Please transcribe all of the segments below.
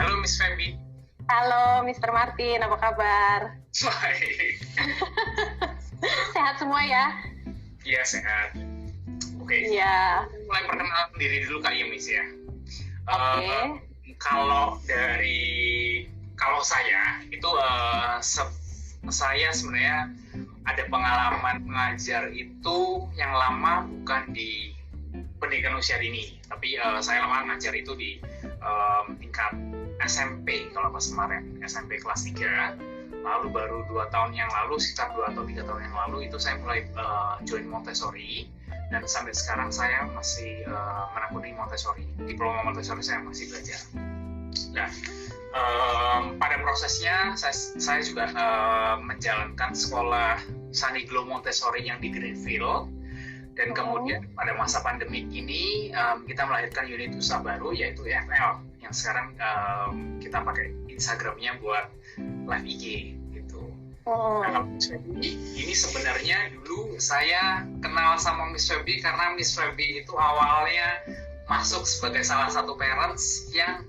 Halo Miss Feby. Halo Mr. Martin, apa kabar? Baik. Sehat semua ya? Iya sehat. Oke. Iya. Mulai perkenalan diri dulu kali ya Miss ya. Oke. Kalau saya itu saya sebenarnya ada pengalaman mengajar itu yang lama bukan di pendidikan usia dini, tapi saya lama ngajar itu di tingkat SMP kalau pas kemarin SMP kelas 3. Lalu baru 2 tahun yang lalu, sekitar 2 atau 3 tahun yang lalu itu saya mulai join Montessori, dan sampai sekarang saya masih menekuni Montessori. Diploma Montessori saya masih belajar. Nah, pada prosesnya saya juga menjalankan sekolah Sunny Glow Montessori yang di Greenfield, dan kemudian pada masa pandemik ini kita melahirkan unit usaha baru yaitu EFL yang sekarang kita pakai Instagramnya buat live IG gitu. Nah, Miss Feby, ini sebenarnya dulu saya kenal sama Miss Feby karena Miss Feby itu awalnya masuk sebagai salah satu parents yang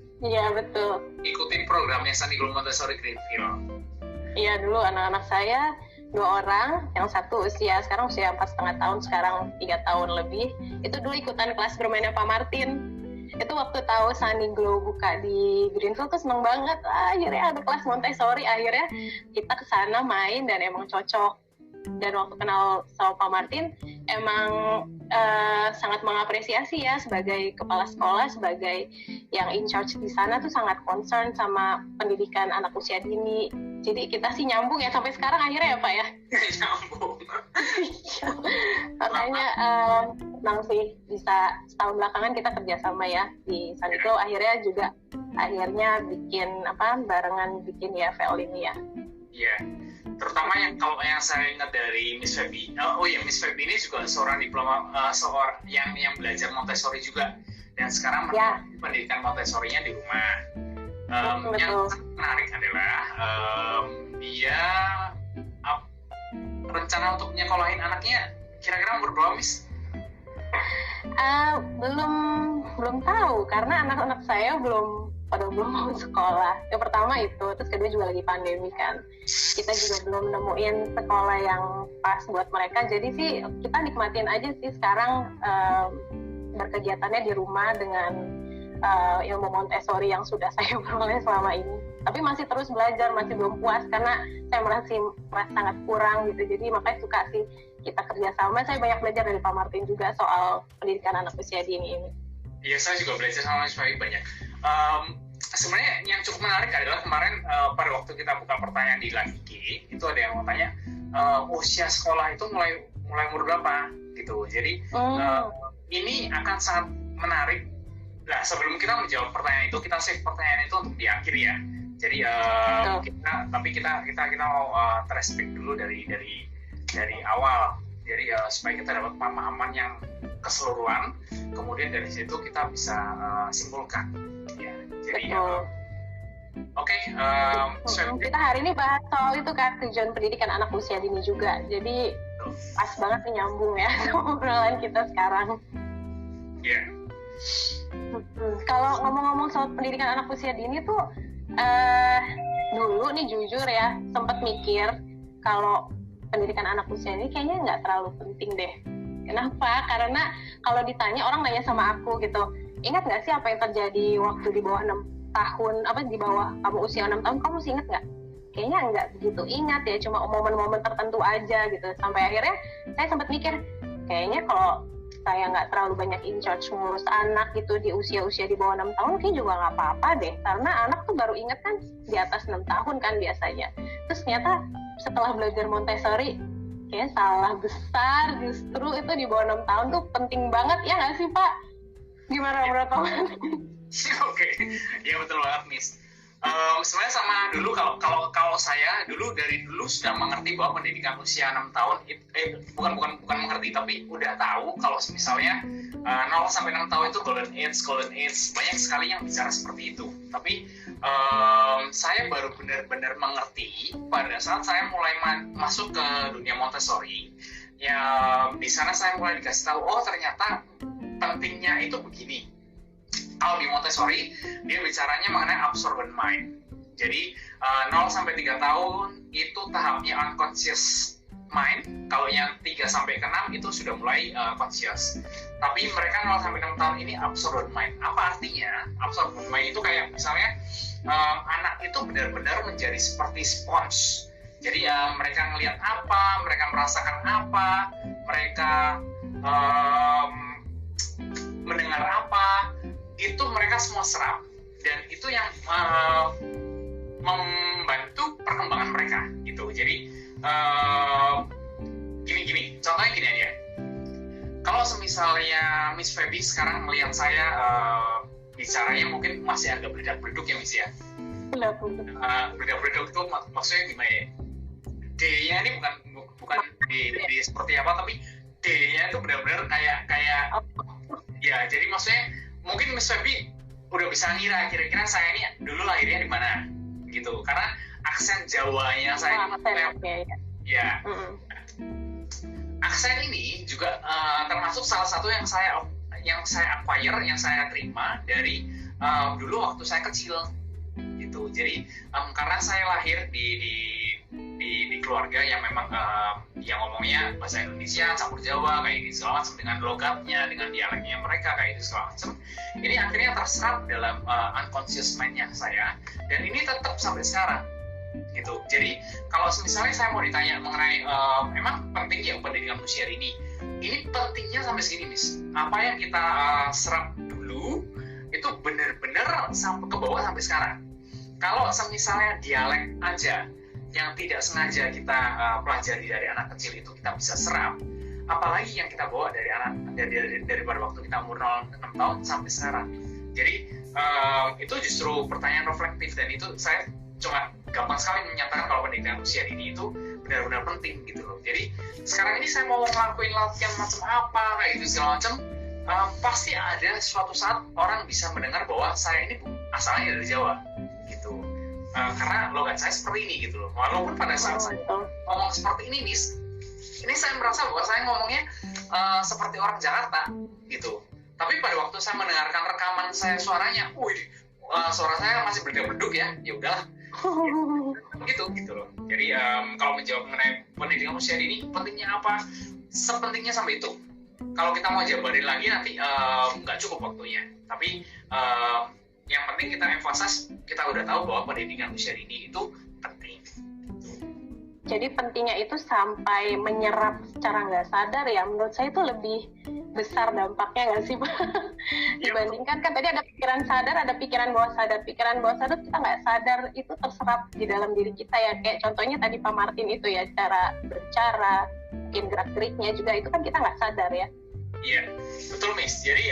betul. ikutin programnya Sunny Glow Montessori Greenfield. Iya, dulu anak-anak saya 2 orang, yang satu sekarang usia 4,5 tahun, sekarang 3 tahun lebih. Itu dulu ikutan kelas bermainnya Pak Martin. Itu waktu tahu Sunny Glow buka di Greenfield tuh seneng banget. Akhirnya ada kelas Montessori, akhirnya kita kesana main dan emang cocok. Dan waktu kenal sama Pak Martin, emang sangat mengapresiasi ya sebagai kepala sekolah, sebagai yang in charge di sana tuh sangat concern sama pendidikan anak usia dini. Jadi kita sih nyambung ya sampai sekarang akhirnya ya Pak ya. Nyambung. Makanya senang sih bisa setahun belakangan kita kerjasama ya di Sunny Glow. Akhirnya bikin barengan bikin EFL ini ya. Iya. Terutama yang saya ingat dari Miss Feby. Miss Feby ini juga seorang diploma seorang yang belajar Montessori juga, dan sekarang pendidikan Montessori-nya di rumah. Yang menarik adalah dia rencana untuk nyekolahin anaknya kira-kira umur berapa, Miss? Belum tahu karena anak-anak saya belum mau sekolah. Yang pertama itu, terus kedua juga lagi pandemi kan. Kita juga belum nemuin sekolah yang pas buat mereka. Jadi sih kita nikmatin aja sih sekarang berkegiatannya di rumah dengan ilmu Montessori yang sudah saya peroleh selama ini. Tapi masih terus belajar, masih belum puas karena saya merasa sangat kurang gitu. Jadi makanya suka sih kita kerjasama. Saya banyak belajar dari Pak Martin juga soal pendidikan anak usia dini ini. Iya, saya juga belajar sama Mas Feby banyak. Sebenarnya yang cukup menarik adalah kemarin pada waktu kita buka pertanyaan di live IG, itu ada yang mau tanya usia sekolah itu mulai umur berapa gitu. Jadi ini akan sangat menarik. Nah, sebelum kita menjawab pertanyaan itu, kita save pertanyaan itu untuk di akhir ya. Jadi kita mau terespek dulu dari awal. Jadi supaya kita dapat pemahaman yang keseluruhan, kemudian dari situ kita bisa simpulkan. Ya, jadi kita hari ini bahas soal itu kan, tujuan pendidikan anak usia dini juga. Jadi pas banget nih nyambung ya sama obrolan kita sekarang. Iya. Kalau ngomong-ngomong soal pendidikan anak usia dini tuh dulu nih jujur ya sempat mikir kalau pendidikan anak usia ini kayaknya nggak terlalu penting deh. Kenapa? Karena kalau ditanya orang nanya sama aku gitu, ingat nggak sih apa yang terjadi waktu di bawah 6 tahun, di bawah kamu usia 6 tahun, kamu masih ingat nggak? Kayaknya nggak begitu ingat ya, cuma momen-momen tertentu aja gitu. Sampai akhirnya saya sempat mikir, kayaknya kalau saya nggak terlalu banyak in charge ngurus anak gitu di usia-usia di bawah 6 tahun, kayaknya juga nggak apa-apa deh. Karena anak tuh baru inget kan di atas 6 tahun kan biasanya. Terus ternyata setelah belajar Montessori, kayaknya salah besar, justru itu di bawah 6 tahun tuh penting banget, ya nggak sih Pak? Gimana menurut Pak? Oke, ya betul banget Miss. Sebenarnya sama dulu kalau saya dari dulu sudah mengerti bahwa pendidikan usia 6 tahun bukan mengerti, tapi udah tahu kalau misalnya 0 sampai 6 tahun itu golden age, banyak sekali yang bicara seperti itu. Tapi saya baru benar-benar mengerti pada saat saya mulai masuk ke dunia Montessori. Ya di sana saya mulai dikasih tahu, oh ternyata pentingnya itu begini. Kalau di Montessori, dia bicaranya mengenai absorbent mind. Jadi 0 sampai 3 tahun itu tahapnya unconscious mind. Kalau yang 3 sampai 6 itu sudah mulai conscious. Tapi mereka 0 sampai 6 tahun ini absorbent mind. Apa artinya? Absorbent mind itu kayak misalnya anak itu benar-benar menjadi seperti sponge. Jadi mereka ngelihat apa, mereka merasakan apa, mereka mendengar apa, itu mereka semua serap, dan itu yang membantu perkembangan mereka gitu. Jadi gini, contohnya gini aja. Kalau misalnya Miss Feby sekarang melihat saya bicaranya mungkin masih agak beledak-beleduk ya Miss ya. Beledak-beleduk itu maksudnya gimana ya? D-nya ini bukan D seperti apa, tapi D-nya itu benar-benar kayak ya, jadi maksudnya mungkin Miss Feby udah bisa ngira kira-kira saya ini dulu lahirnya di mana gitu, karena aksen Jawanya saya ini ya. Aksen ini juga termasuk salah satu yang saya acquire, yang saya terima dari dulu waktu saya kecil gitu. Jadi karena saya lahir di keluarga yang memang yang ngomongnya bahasa Indonesia campur Jawa kayak gitu segala macam, dengan logatnya, dengan dialeknya mereka kayak gitu segala macam, ini akhirnya terserap dalam unconscious mind-nya saya, dan ini tetap sampai sekarang gitu. Jadi kalau misalnya saya mau ditanya mengenai emang penting ya pendidikan usia ini pentingnya sampai segini Miss, apa yang kita serap dulu itu benar-benar sampai ke bawah sampai sekarang. Kalau misalnya dialek aja yang tidak sengaja kita pelajari dari anak kecil itu kita bisa serap, apalagi yang kita bawa dari pada waktu kita umur 6 tahun sampai sekarang. Jadi itu justru pertanyaan reflektif, dan itu saya cuma gampang sekali menyatakan kalau pendidikan usia dini itu benar-benar penting gitu loh. Jadi sekarang ini saya mau ngelakuin latihan macam apa kayak gitu segala macam, pasti ada suatu saat orang bisa mendengar bahwa saya ini asalnya dari Jawa gitu. Karena logat saya seperti ini gitu loh. Walaupun pada saat saya ngomong seperti ini Miss, ini saya merasa bahwa saya ngomongnya seperti orang Jakarta gitu. Tapi pada waktu saya mendengarkan rekaman saya suaranya, suara saya masih beledak-beleduk ya udahlah. gitu loh. Jadi kalau menjawab mengenai pendidikan usia dini pentingnya apa, sepentingnya sampai itu. Kalau kita mau jabarin lagi nanti nggak cukup waktunya. Tapi yang penting kita emphasize, kita udah tahu bahwa pendidikan usia dini itu penting. Jadi pentingnya itu sampai menyerap secara nggak sadar ya. Menurut saya itu lebih besar dampaknya nggak sih Pak? Dibandingkan kan tadi ada pikiran sadar, ada pikiran bawah sadar. Pikiran bawah sadar kita nggak sadar itu terserap di dalam diri kita ya. Kayak contohnya tadi Pak Martin itu ya, cara berbicara, mungkin gerak-geriknya juga itu kan kita nggak sadar ya. Iya, betul Miss. Jadi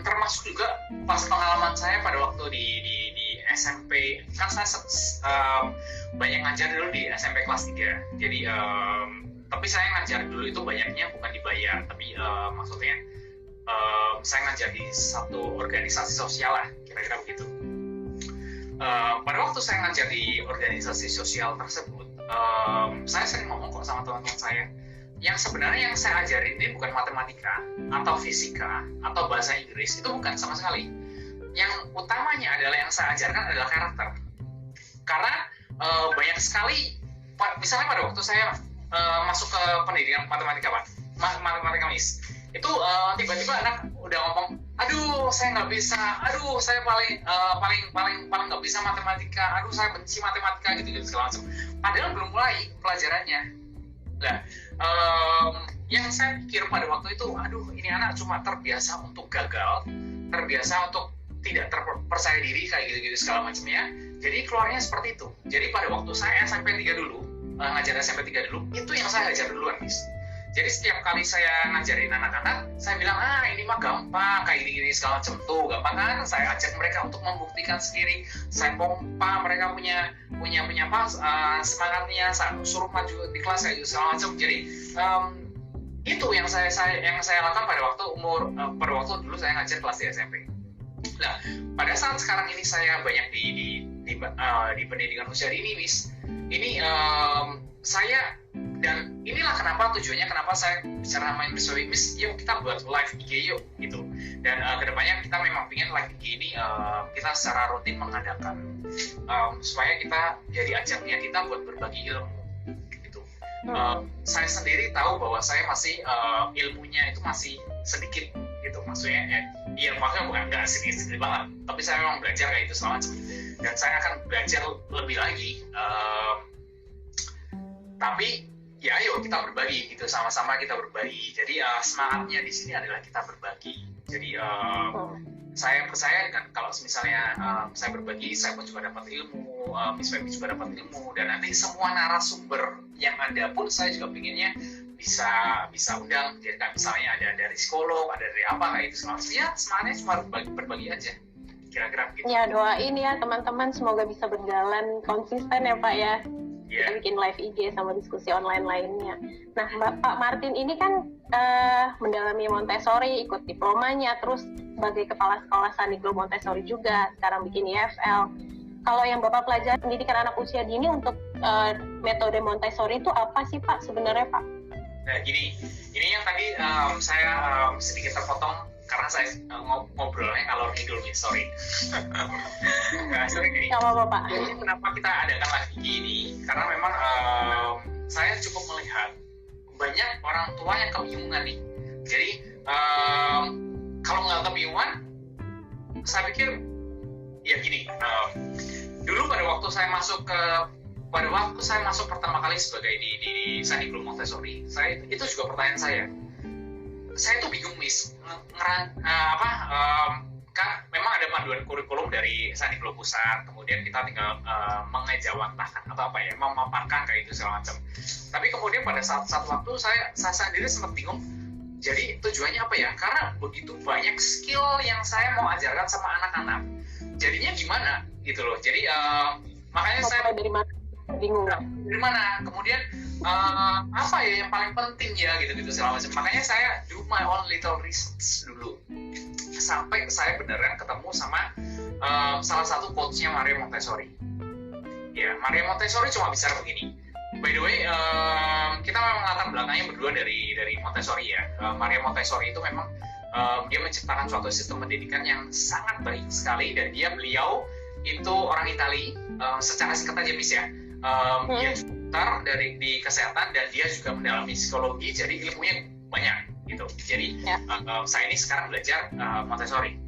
termasuk juga pas pengalaman saya pada waktu di SMP, kan saya banyak ngajar dulu di SMP kelas 3. Jadi tapi saya ngajar dulu itu banyaknya bukan dibayar, tapi maksudnya saya ngajar di satu organisasi sosial lah, kira-kira begitu. Pada waktu saya ngajar di organisasi sosial tersebut, saya sering ngomong kok sama teman-teman saya, yang sebenarnya yang saya ajarin ini bukan matematika atau fisika atau bahasa Inggris, itu bukan sama sekali. Yang utamanya adalah yang saya ajarkan adalah karakter. Karena banyak sekali, misalnya pada waktu saya masuk ke pendidikan matematika Pak, matematika Miss, itu tiba-tiba anak udah ngomong, aduh saya nggak bisa, aduh saya paling nggak bisa matematika, aduh saya benci matematika gitu segala macam. Padahal belum mulai pelajarannya. Nah, yang saya pikir pada waktu itu, aduh ini anak cuma terbiasa untuk gagal, terbiasa untuk tidak terpercaya diri kayak gitu-gitu segala macamnya. Jadi keluarnya seperti itu. Jadi pada waktu saya SMP 3 dulu, ngajar SMP 3 dulu, itu yang saya ajar duluan Miss. Jadi setiap kali saya ngajarin anak-anak, saya bilang, ini mah gampang, kayak gini-gini segala macam tuh, gampang kan? Saya ajak mereka untuk membuktikan sendiri. Saya pompa mereka punya apa, semangatnya, saya suruh maju di kelas kayak gitu segala macam. Jadi itu yang saya lakukan pada waktu dulu saya ngajar kelas di SMP. Nah, pada saat sekarang ini saya banyak di pendidikan usia dini, Miss. Ini saya Dan inilah kenapa saya bicara sama Miss, yuk kita buat live IG yuk gitu. Dan kedepannya kita memang ingin live IG ini kita secara rutin mengadakan supaya kita jadi ajangnya kita buat berbagi ilmu gitu. Saya sendiri tahu bahwa saya masih ilmunya itu masih sedikit gitu, maksudnya maksudnya bukan nggak sedikit banget, tapi saya memang belajar kayak itu selama dan saya akan belajar lebih lagi. Tapi ya ayo kita berbagi gitu, sama-sama kita berbagi. Jadi semangatnya di sini adalah kita berbagi. Jadi saya percaya kan kalau misalnya saya berbagi, saya pun juga dapat ilmu, Miss Feby juga dapat ilmu, dan nanti semua narasumber yang ada pun saya juga pinginnya bisa undang. Jadi kan misalnya ada dari psikolog, ada dari apa kayak itu. Ya semangatnya cuma berbagi aja. Kira-kira begitu. Ya doain ya teman-teman, semoga bisa berjalan konsisten ya Pak ya. Yeah. Kita bikin live IG sama diskusi online lainnya. Nah, Pak Martin ini kan mendalami Montessori, ikut diplomanya, terus sebagai kepala sekolah Saniglo Montessori juga, sekarang bikin IFL. Kalau yang Bapak pelajari pendidikan anak usia dini untuk metode Montessori itu apa sih Pak sebenarnya Pak? Nah ini yang tadi saya sedikit terpotong karena saya ngobrolnya ngalor ngidul nih, sorry. Gini, gak apa-apa Pak. Kenapa kita adakan live IG ini? Karena memang saya cukup melihat banyak orang tua yang kebingungan nih. Jadi kalau nggak kebingungan, saya pikir ya gini. Dulu pada waktu saya masuk pertama kali sebagai di Saniglo Montessori, itu juga pertanyaan saya tuh bingung Miss, kan memang ada panduan kurikulum dari Saniglo Pusat, kemudian kita tinggal mengejawantahkan atau memaparkan kayak itu segala macam. Tapi kemudian pada satu waktu saya sendiri sempat bingung. Jadi tujuannya apa ya? Karena begitu banyak skill yang saya mau ajarkan sama anak-anak. Jadinya gimana gitu loh. Jadi makanya saya dari mana? Bingung. Dari mana? Kemudian apa ya yang paling penting ya gitu segala macam. Makanya saya do my own little research dulu sampai saya beneran ketemu sama salah satu coachnya Maria Montessori. Ya, Maria Montessori cuma bicara begini. By the way, kita memang latar belakangnya berdua dari Montessori ya. Maria Montessori itu memang dia menciptakan suatu sistem pendidikan yang sangat baik sekali, dan beliau itu orang Itali. Secara singkat aja Miss ya. Dia dokter di kesehatan dan dia juga mendalami psikologi, jadi ilmunya banyak gitu. Jadi saya ini sekarang belajar Montessori.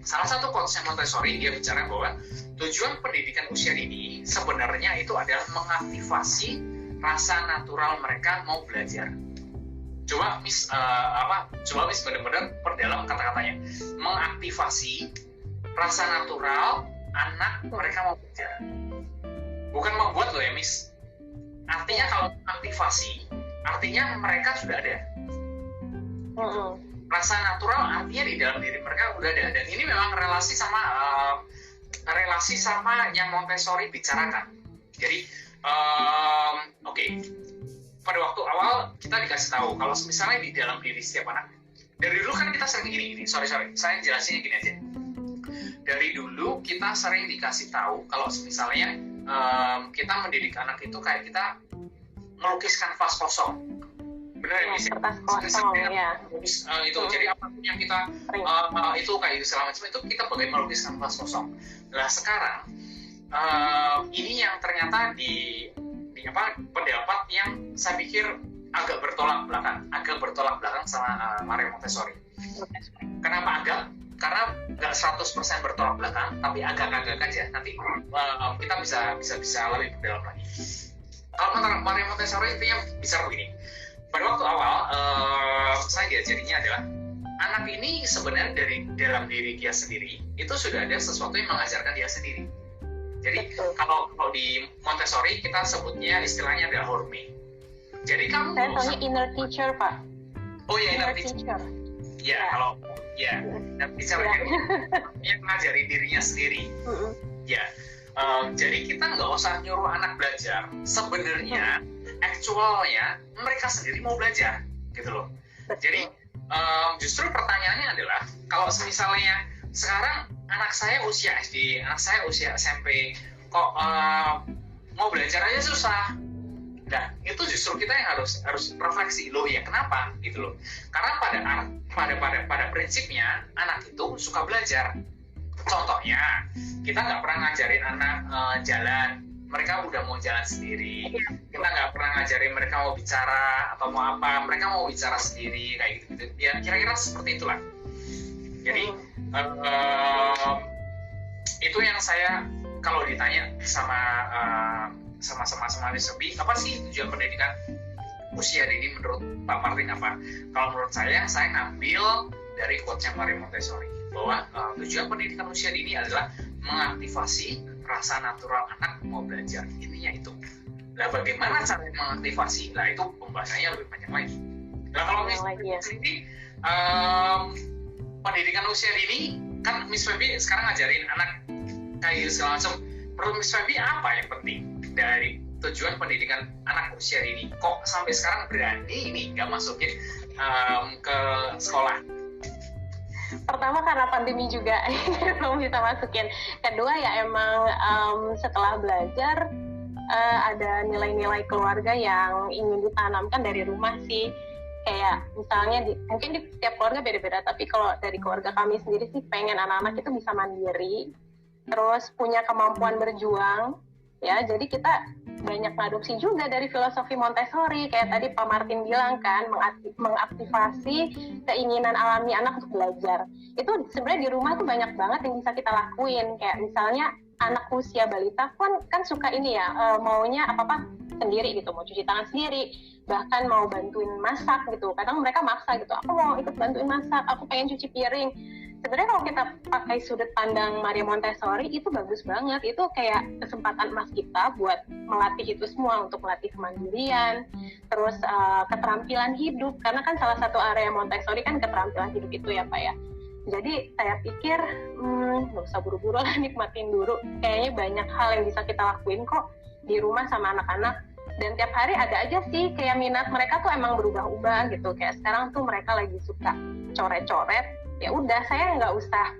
Salah satu konsep Montessori dia bicara bahwa tujuan pendidikan usia dini sebenarnya itu adalah mengaktifasi rasa natural mereka mau belajar. Coba Miss benar-benar perdalam kata-katanya, mengaktifasi rasa natural anak mereka mau belajar. Bukan membuat loh ya Miss. Artinya kalau aktivasi, artinya mereka sudah ada. Rasa natural artinya di dalam diri mereka udah ada. Dan ini memang relasi sama yang Montessori bicarakan. Jadi, pada waktu awal kita dikasih tahu kalau misalnya di dalam diri setiap anak. Dari dulu kan kita sering gini. Sorry, saya jelasinnya gini aja. Dari dulu kita sering dikasih tahu kalau misalnya kita mendidik anak itu kayak kita melukis kanvas kosong. Benar ya, Miss? Kertas kosong, ya. Itu jadi apapun yang kita itu kayak gitu segala macam itu kita bagai melukis kanvas kosong. Nah sekarang ini yang ternyata di pendapat yang saya pikir agak bertolak belakang sama Maria Montessori. Kenapa agak? Karena nggak 100% bertolak belakang, tapi agak-agak aja. Nanti kita bisa lebih mendalam lagi. Kalau Maria Montessori intinya bicara begini. Pada waktu awal saya diajarinya adalah anak ini sebenarnya dari dalam diri dia sendiri itu sudah ada sesuatu yang mengajarkan dia sendiri. Jadi kalau di Montessori kita sebutnya istilahnya adalah horme. Jadi kamu saya inner teacher Pak. Oh ya, inner teacher. Ya, kalau inner teacher yang mengajari dirinya sendiri. Ya. Jadi kita nggak usah nyuruh anak belajar. Sebenarnya, aktualnya mereka sendiri mau belajar, gitu loh. Jadi justru pertanyaannya adalah kalau misalnya sekarang anak saya usia SD, anak saya usia SMP, kok mau belajar aja susah. Nah, itu justru kita yang harus refleksi loh ya kenapa gitu loh. Karena pada prinsipnya anak itu suka belajar. Contohnya, kita nggak pernah ngajarin anak jalan, mereka udah mau jalan sendiri. Kita nggak pernah ngajarin mereka mau bicara atau mau apa, mereka mau bicara sendiri kayak gitu. Ya kira-kira seperti itulah. Jadi itu yang saya kalau ditanya sama Miss Febi, apa sih tujuan pendidikan usia dini menurut Pak Martin apa? Kalau menurut saya ngambil dari quotes-nya Maria Montessori bahwa tujuan pendidikan usia dini adalah mengaktifasi rasa natural anak mau belajar. Intinya itu. Nah, bagaimana cara mengaktifasi? Nah, itu pembahasannya lebih panjang lagi. Nah, kalau misalnya sendiri pendidikan usia dini, kan Miss Febi sekarang ngajarin anak kayak segala macam. Menurut Miss Febi apa yang penting dari tujuan pendidikan anak usia dini? Kok sampai sekarang berani ini nggak masukin ke sekolah? Pertama karena pandemi juga belum bisa masukin. Kedua ya emang setelah belajar ada nilai-nilai keluarga yang ingin ditanamkan dari rumah sih. Kayak misalnya mungkin di setiap keluarga beda-beda, tapi kalau dari keluarga kami sendiri sih pengen anak-anak itu bisa mandiri, terus punya kemampuan berjuang. Ya, jadi kita banyak mengadopsi juga dari filosofi Montessori, kayak tadi Pak Martin bilang kan, mengaktifasi keinginan alami anak untuk belajar. Itu sebenarnya di rumah tuh banyak banget yang bisa kita lakuin, kayak misalnya anak usia balita kan suka ini ya, maunya apa-apa sendiri gitu, mau cuci tangan sendiri, bahkan mau bantuin masak gitu. Kadang mereka maksa gitu, aku mau ikut bantuin masak, aku pengen cuci piring. Sebenarnya kalau kita pakai sudut pandang Maria Montessori itu bagus banget, itu kayak kesempatan emas kita buat melatih itu semua, untuk melatih kemandirian, terus keterampilan hidup, karena kan salah satu area Montessori kan keterampilan hidup itu ya Pak ya. Jadi saya pikir nggak usah buru-buru lah, nikmatin dulu, kayaknya banyak hal yang bisa kita lakuin kok di rumah sama anak-anak. Dan tiap hari ada aja sih kayak minat mereka tuh emang berubah-ubah gitu, kayak sekarang tuh mereka lagi suka coret-coret. Ya udah, saya nggak usah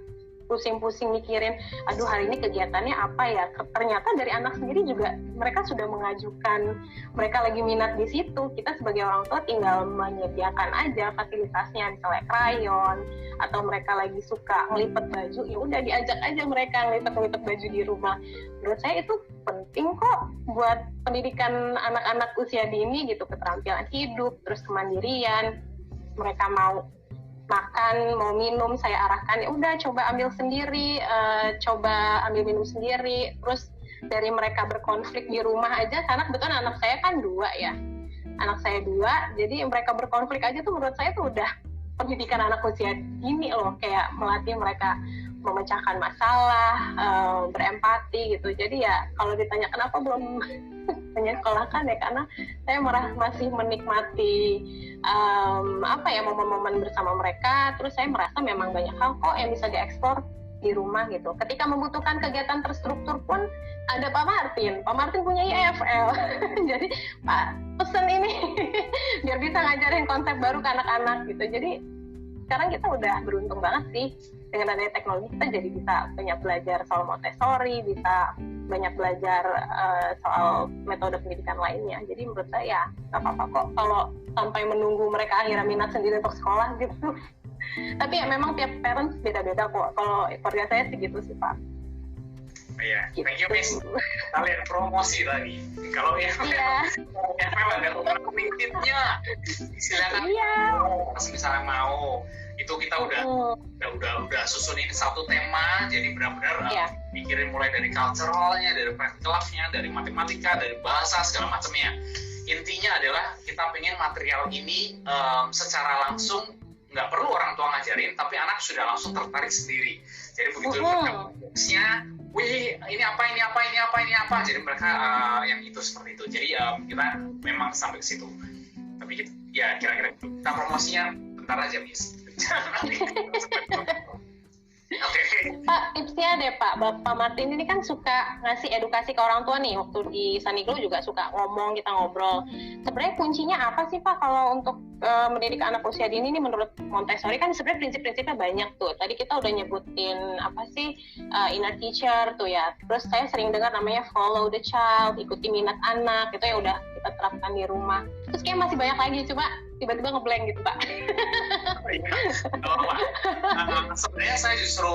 pusing-pusing mikirin, aduh hari ini kegiatannya apa ya. Ternyata dari anak sendiri juga mereka sudah mengajukan, mereka lagi minat di situ. Kita sebagai orang tua tinggal menyediakan aja fasilitasnya, misalnya krayon, atau mereka lagi suka ngelipet baju, ya udah diajak aja mereka ngelipet baju di rumah. Menurut saya itu penting kok buat pendidikan anak-anak usia dini gitu, keterampilan hidup, terus kemandirian. Mereka mau makan, mau minum, saya arahkan, ya udah coba ambil sendiri, coba ambil minum sendiri. Terus dari mereka berkonflik di rumah aja, karena kebetulan anak saya kan 2 ya, anak saya 2, jadi mereka berkonflik aja tuh menurut saya tuh udah pendidikan anak usia dini loh, kayak melatih mereka memecahkan masalah, berempati gitu. Jadi ya kalau ditanya kenapa belum menyekolahkan ya, karena saya masih menikmati momen-momen bersama mereka. Terus saya merasa memang banyak hal kok yang bisa dieksplor di rumah gitu. Ketika membutuhkan kegiatan terstruktur pun ada Pak Martin punya IFL. Jadi Pak pesen ini biar bisa ngajarin konsep baru ke anak-anak gitu. Jadi sekarang kita udah beruntung banget sih dengan adanya teknologi, kita jadi bisa banyak belajar soal Montessori, bisa banyak belajar soal metode pendidikan lainnya. Jadi menurut saya nggak apa-apa kok kalau sampai menunggu mereka akhirnya minat sendiri untuk sekolah gitu. Tapi ya memang tiap parents beda-beda kok. Kalau keluarga saya sih gitu sih Pak. Iya, thank you Miss. Kalian promosi lagi. Kalau yang ada pemimpinnya, silakan. Iya. Misalnya mau, itu kita udah susunin satu tema, jadi benar-benar pikirin mulai dari culturalnya, dari practicalnya, dari matematika, dari bahasa segala macamnya. Intinya adalah kita pengen material ini secara langsung, nggak perlu orang tua ngajarin, tapi anak sudah langsung tertarik sendiri. Jadi begitu boxnya, wih ini apa, jadi mereka yang itu seperti itu. Jadi kita memang sampai ke situ. Tapi ya kira-kira kita promosinya bentar aja Miss. Okay. Pak, tipsnya deh Pak, Bapak Martin ini kan suka ngasih edukasi ke orang tua nih. Waktu di Saniglo juga suka ngomong, kita ngobrol. Sebenarnya kuncinya apa sih Pak kalau untuk mendidik anak usia dini ini menurut Montessori kan sebenarnya prinsip-prinsipnya banyak tuh. Tadi kita udah nyebutin apa sih inner teacher tuh ya. Terus saya sering dengar namanya follow the child, ikuti minat anak, itu yang udah kita terapkan di rumah. Terus kayak masih banyak lagi, cuma tiba-tiba ngeblank gitu Pak. Sebenarnya saya justru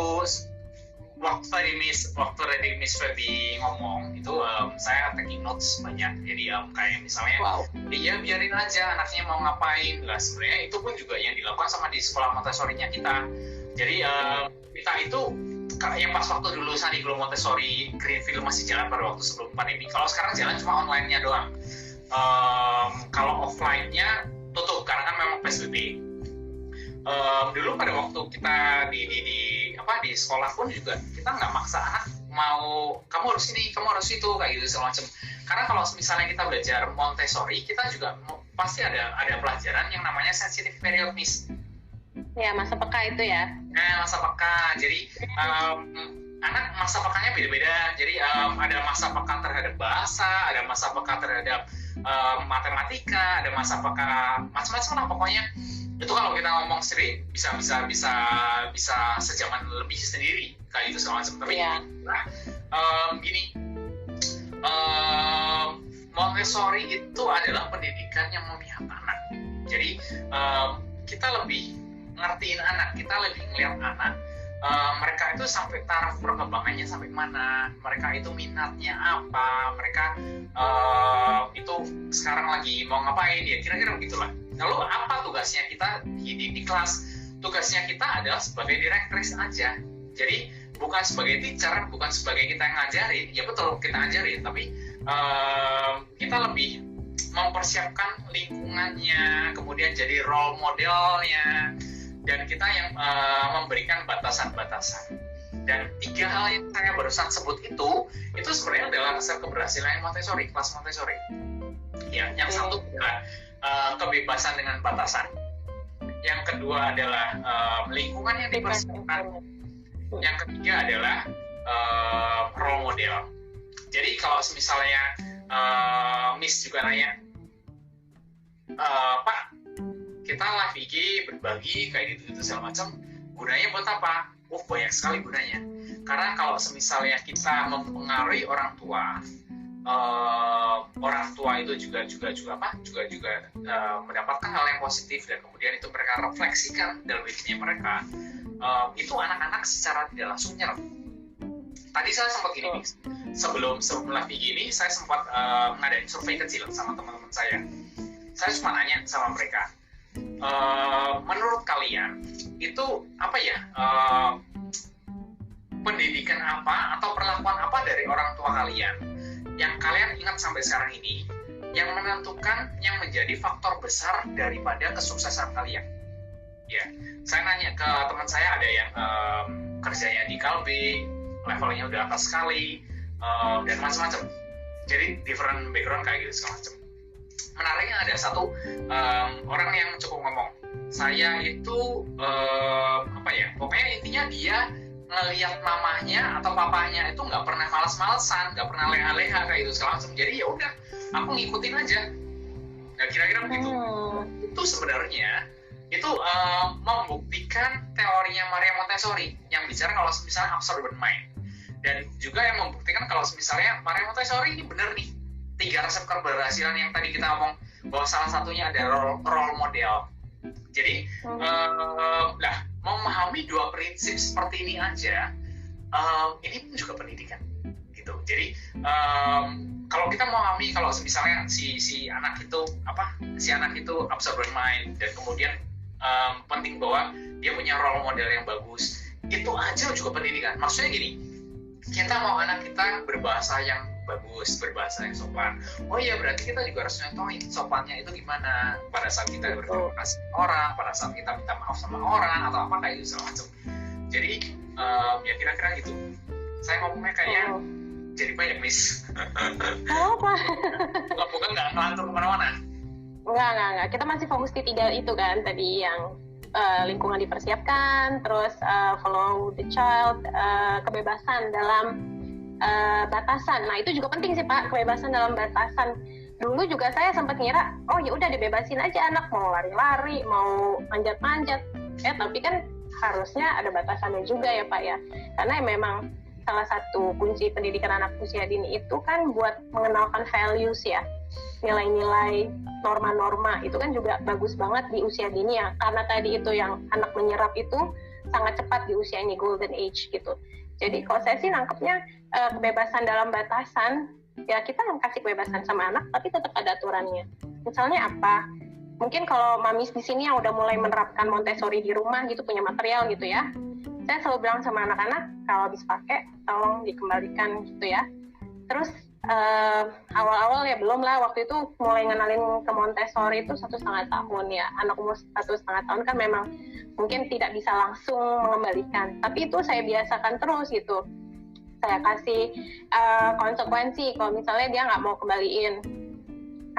waktu tadi Miss Feby ngomong itu saya taking notes banyak. Jadi kayak misalnya dia biarin aja anaknya mau ngapain lah, sebenarnya itu pun juga yang dilakukan sama di sekolah Montessori-nya kita. Jadi kita itu yang pas waktu dulu Sandiglo Montessori Greenfield masih jalan pada waktu sebelum pandemi. Kalau sekarang jalan cuma online-nya doang. Kalau offline-nya tutup karena kan memang PSBB. Dulu pada waktu kita di sekolah pun juga kita nggak maksa anak mau kamu harus ini, kamu harus itu, kayak gitu segala macam. Karena kalau misalnya kita belajar Montessori, kita juga pasti ada pelajaran yang namanya sensitive period, Miss. Ya, masa peka itu ya. Masa peka. Jadi anak masa pekanya beda-beda. Jadi ada masa peka terhadap bahasa, ada masa peka terhadap matematika, ada masa peka macam-macam lah pokoknya. Itu kalau kita ngomong sendiri bisa sejaman lebih sendiri kayak itu segala macam. Tapi gini, Montessori itu adalah pendidikan yang memihak anak. Jadi kita lebih ngertiin anak, kita lebih ngeliat anak. Mereka itu sampai taraf perkembangannya sampai mana, mereka itu minatnya apa, mereka itu sekarang lagi mau ngapain ya, kira-kira begitulah. Lalu apa tugasnya kita di kelas? Tugasnya kita adalah sebagai direktris aja. Jadi bukan sebagai teacher, bukan sebagai kita yang ngajarin. Ya betul kita ngajarin, tapi kita lebih mempersiapkan lingkungannya, kemudian jadi role modelnya, dan kita yang memberikan batasan-batasan. Dan 3 hal yang saya barusan sebut itu sebenarnya adalah resep keberhasilan Montessori, kelas Montessori. Ya, yang satu adalah kebebasan dengan batasan. Yang kedua adalah lingkungan yang dipersiapkan. Yang ketiga adalah role model. Jadi kalau misalnya Miss juga nanya, Pak, kita live IG berbagi kayak gitu segala macam, gunanya buat apa? Banyak sekali gunanya. Karena kalau misalnya kita mempengaruhi orang tua itu juga mendapatkan hal yang positif, dan kemudian itu mereka refleksikan dalam dirinya mereka, itu anak-anak secara tidak langsung nyerap. Tadi saya sempat gini, sebelum live ini saya sempat ngadain survei kecil sama teman-teman saya. Saya cuma nanya sama mereka, menurut kalian itu apa ya, pendidikan apa atau perlakuan apa dari orang tua kalian yang kalian ingat sampai sekarang ini, yang menentukan, yang menjadi faktor besar daripada kesuksesan kalian? Ya, saya nanya ke teman saya, ada yang kerjanya di Kalbe, levelnya udah atas sekali, dan macam-macam. Jadi different background kayak gitu segala macam. Menariknya ada satu orang yang cukup ngomong, saya itu pokoknya intinya dia ngelihat mamahnya atau papahnya itu nggak pernah malas-malesan, nggak pernah leha-leha kayak gitu segala macam. Jadi ya udah, aku ngikutin aja. Nah, kira-kira begitu. Itu sebenarnya itu membuktikan teorinya Maria Montessori yang bicara kalau misalnya absorbent mind, dan juga yang membuktikan kalau misalnya Maria Montessori ini benar nih 3 resep keberhasilan yang tadi kita ngomong, bahwa salah satunya ada role model. Jadi memahami 2 prinsip seperti ini aja, ini pun juga pendidikan gitu. Jadi kalau kita memahami kalau misalnya si anak itu absorbent mind, dan kemudian penting bahwa dia punya role model yang bagus, itu aja juga pendidikan. Maksudnya gini, kita mau anak kita berbahasa yang bagus, berbahasa yang sopan. Oh iya, berarti kita juga harus nyontohin sopannya itu gimana pada saat kita berterima kasih orang, pada saat kita minta maaf sama orang atau apa kayak gitu segala macam. Jadi ya kira-kira gitu. Saya ngomongnya kayaknya jadi banyak, Miss. Apa? Bukan nggak ngelantur kemana-mana. Enggak. Kita masih fokus di 3 itu kan tadi, yang lingkungan dipersiapkan, terus follow the child, kebebasan dalam batasan. Nah, itu juga penting sih Pak, kebebasan dalam batasan. dulu juga saya sempat ngira, oh ya udah dibebasin aja anak mau lari-lari, mau manjat-manjat. Tapi kan harusnya ada batasannya juga ya Pak ya. Karena memang salah satu kunci pendidikan anak usia dini itu kan buat mengenalkan values ya. Nilai-nilai, norma-norma itu kan juga bagus banget di usia dini ya. Karena tadi itu yang anak menyerap itu sangat cepat di usia ini, golden age gitu. Jadi kalau saya sih nangkepnya kebebasan dalam batasan, ya kita kasih kebebasan sama anak tapi tetap ada aturannya. Misalnya apa? Mungkin kalau mamis di sini yang udah mulai menerapkan Montessori di rumah gitu, punya material gitu ya, saya selalu bilang sama anak-anak kalau habis pakai tolong dikembalikan gitu ya. Terus awal-awal ya belum lah, waktu itu mulai ngenalin ke Montessori itu 1,5 tahun ya. Anak umur 1,5 tahun kan memang mungkin tidak bisa langsung mengembalikan, tapi itu saya biasakan terus gitu. Saya kasih konsekuensi kalau misalnya dia nggak mau kembaliin.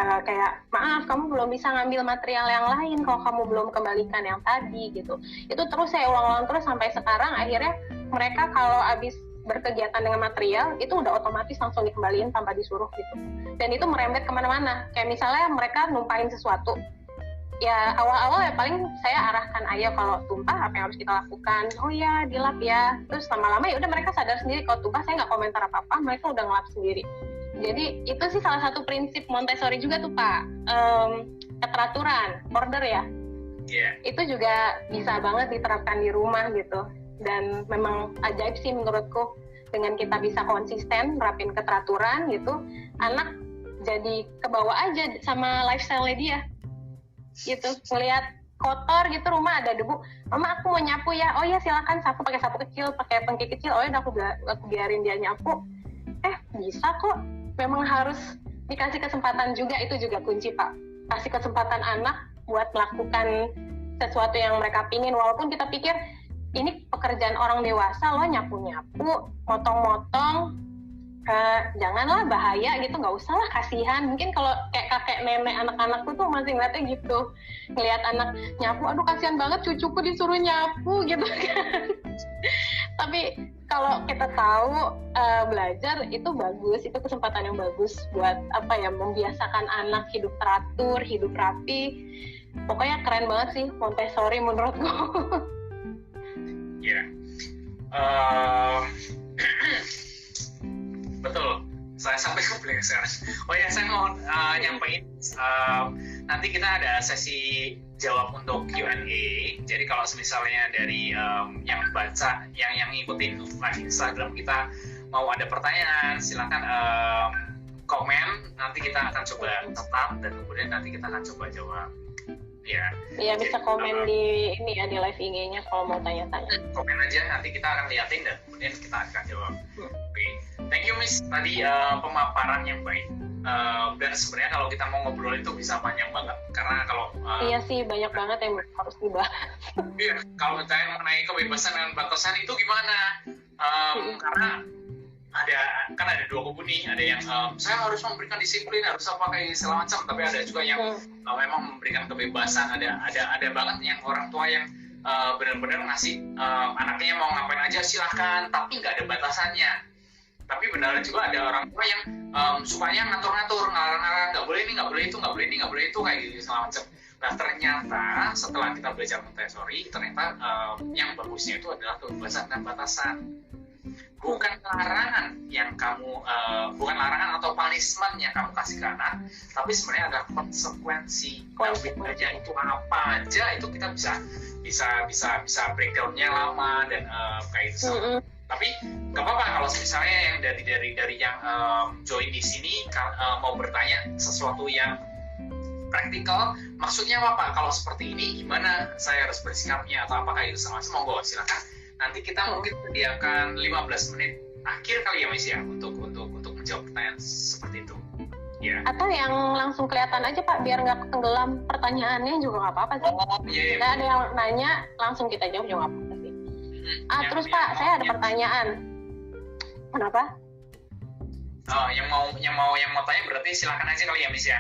Kayak maaf kamu belum bisa ngambil material yang lain kalau kamu belum kembalikan yang tadi gitu. Itu terus saya ulang-ulang terus sampai sekarang akhirnya mereka kalau habis berkegiatan dengan material itu udah otomatis langsung dikembaliin tanpa disuruh gitu. Dan itu merembet kemana-mana. Kayak misalnya mereka numpahin sesuatu. Ya awal-awal ya paling saya arahkan, ayo kalau tumpah apa yang harus kita lakukan. Oh ya dilap ya. Terus lama-lama ya udah mereka sadar sendiri kalau tumpah saya nggak komentar apa-apa, mereka udah ngelap sendiri. Jadi itu sih salah satu prinsip Montessori juga tuh Pak, keteraturan, order ya. Yeah. Itu juga bisa banget diterapkan di rumah gitu. Dan memang ajaib sih menurutku, dengan kita bisa konsisten nerapin keteraturan gitu, anak jadi kebawa aja sama lifestyle-nya dia. Gitu, ngelihat kotor gitu rumah ada debu, mama aku mau nyapu ya, oh ya silakan sapu pakai sapu kecil, pakai pengki kecil, oh ya aku biarin dia nyapu. Bisa kok. Memang harus dikasih kesempatan juga, itu juga kunci Pak. Kasih kesempatan anak buat melakukan sesuatu yang mereka pingin, walaupun kita pikir ini pekerjaan orang dewasa loh, nyapu-nyapu, motong-motong, janganlah bahaya gitu, nggak usah lah, kasihan. Mungkin kalau kayak kakek nenek anak-anakku tuh masih ngeliatnya gitu, ngeliat anak nyapu, aduh kasihan banget cucuku disuruh nyapu gitu kan. Tapi kalau kita tahu belajar itu bagus, itu kesempatan yang bagus buat apa ya, membiasakan anak hidup teratur, hidup rapi. Pokoknya keren banget sih Montessori menurutku. Ya, betul. Saya sampai kompleks sekarang. Oh ya, saya mau nyampain. Nanti kita ada sesi jawab untuk Q&A. Jadi kalau misalnya dari yang baca, yang ngikutin live Instagram kita mau ada pertanyaan, silakan komen. Nanti kita akan coba tetap dan kemudian nanti kita akan coba jawab. Ya. Iya, bisa komen di ini ya, di live IG-nya kalau mau tanya-tanya. Komen aja, nanti kita akan liatin dan kemudian kita akan jawab. Oke. Thank you Miss, tadi pemaparan yang baik. Dan sebenarnya kalau kita mau ngobrol itu bisa panjang banget, karena kalau iya sih, banyak banget yang harus dibahas. Iya, kalau ditanya mengenai kebebasan dan batasan itu gimana? Karena ada dua kubu nih, ada yang saya harus memberikan disiplin, harus apa kayak segala macam, tapi ada juga yang memang memberikan kebebasan. Ada banget yang orang tua yang benar-benar ngasih anaknya mau ngapain aja silahkan, tapi nggak ada batasannya. Tapi benar juga ada orang tua yang sukanya ngatur-ngatur, ngarang-ngarang, nggak boleh ini, nggak boleh itu, nggak boleh ini, nggak boleh itu, kayak gitu segala macam. Nah ternyata setelah kita belajar Montessori, ternyata yang bagusnya itu adalah kebebasan dan batasan. Bukan larangan yang kamu, bukan larangan atau punishment yang kamu kasih ke anak, tapi sebenarnya ada konsekuensi. Nah, bedanya itu apa aja, itu kita bisa breakdown-nya lama dan kayak gitu. Tapi nggak apa-apa kalau misalnya yang dari yang join di sini mau bertanya sesuatu yang praktikal, maksudnya apa? Kalau seperti ini gimana saya harus bersikapnya atau apakah itu sama? Monggo silakan. Nanti kita mungkin sediakan 15 menit akhir kali ya Miss ya untuk menjawab pertanyaan seperti itu. Ya. Atau yang langsung kelihatan aja Pak, biar nggak tenggelam pertanyaannya juga nggak apa-apa sih. Iya. Nggak ada yang nanya, langsung kita jawab juga nggak apa-apa sih. Terus Pak, saya ada pertanyaan. Kenapa? Yang mau tanya berarti silakan aja kali ya Miss ya.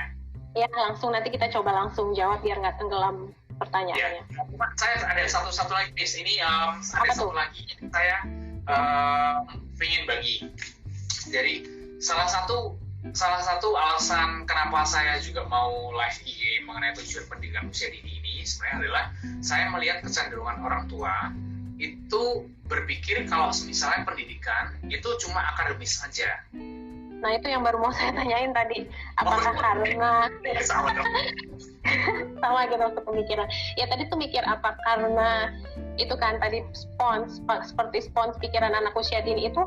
Ya langsung, nanti kita coba langsung jawab biar nggak tenggelam pertanyaannya. Ya. Saya ada satu lagi Miss. Ini ada satu lagi yang saya ingin bagi. Jadi salah satu salah satu alasan kenapa saya juga mau live IG mengenai tujuan pendidikan usia dini ini sebenarnya adalah saya melihat kecenderungan orang tua itu berpikir kalau misalnya pendidikan itu cuma akademis saja. Nah itu yang baru mau saya tanyain tadi, apakah karena sama dong. sama gitu untuk pemikiran. Ya tadi tuh mikir apa karena itu kan tadi seperti spons pikiran anak usia dini itu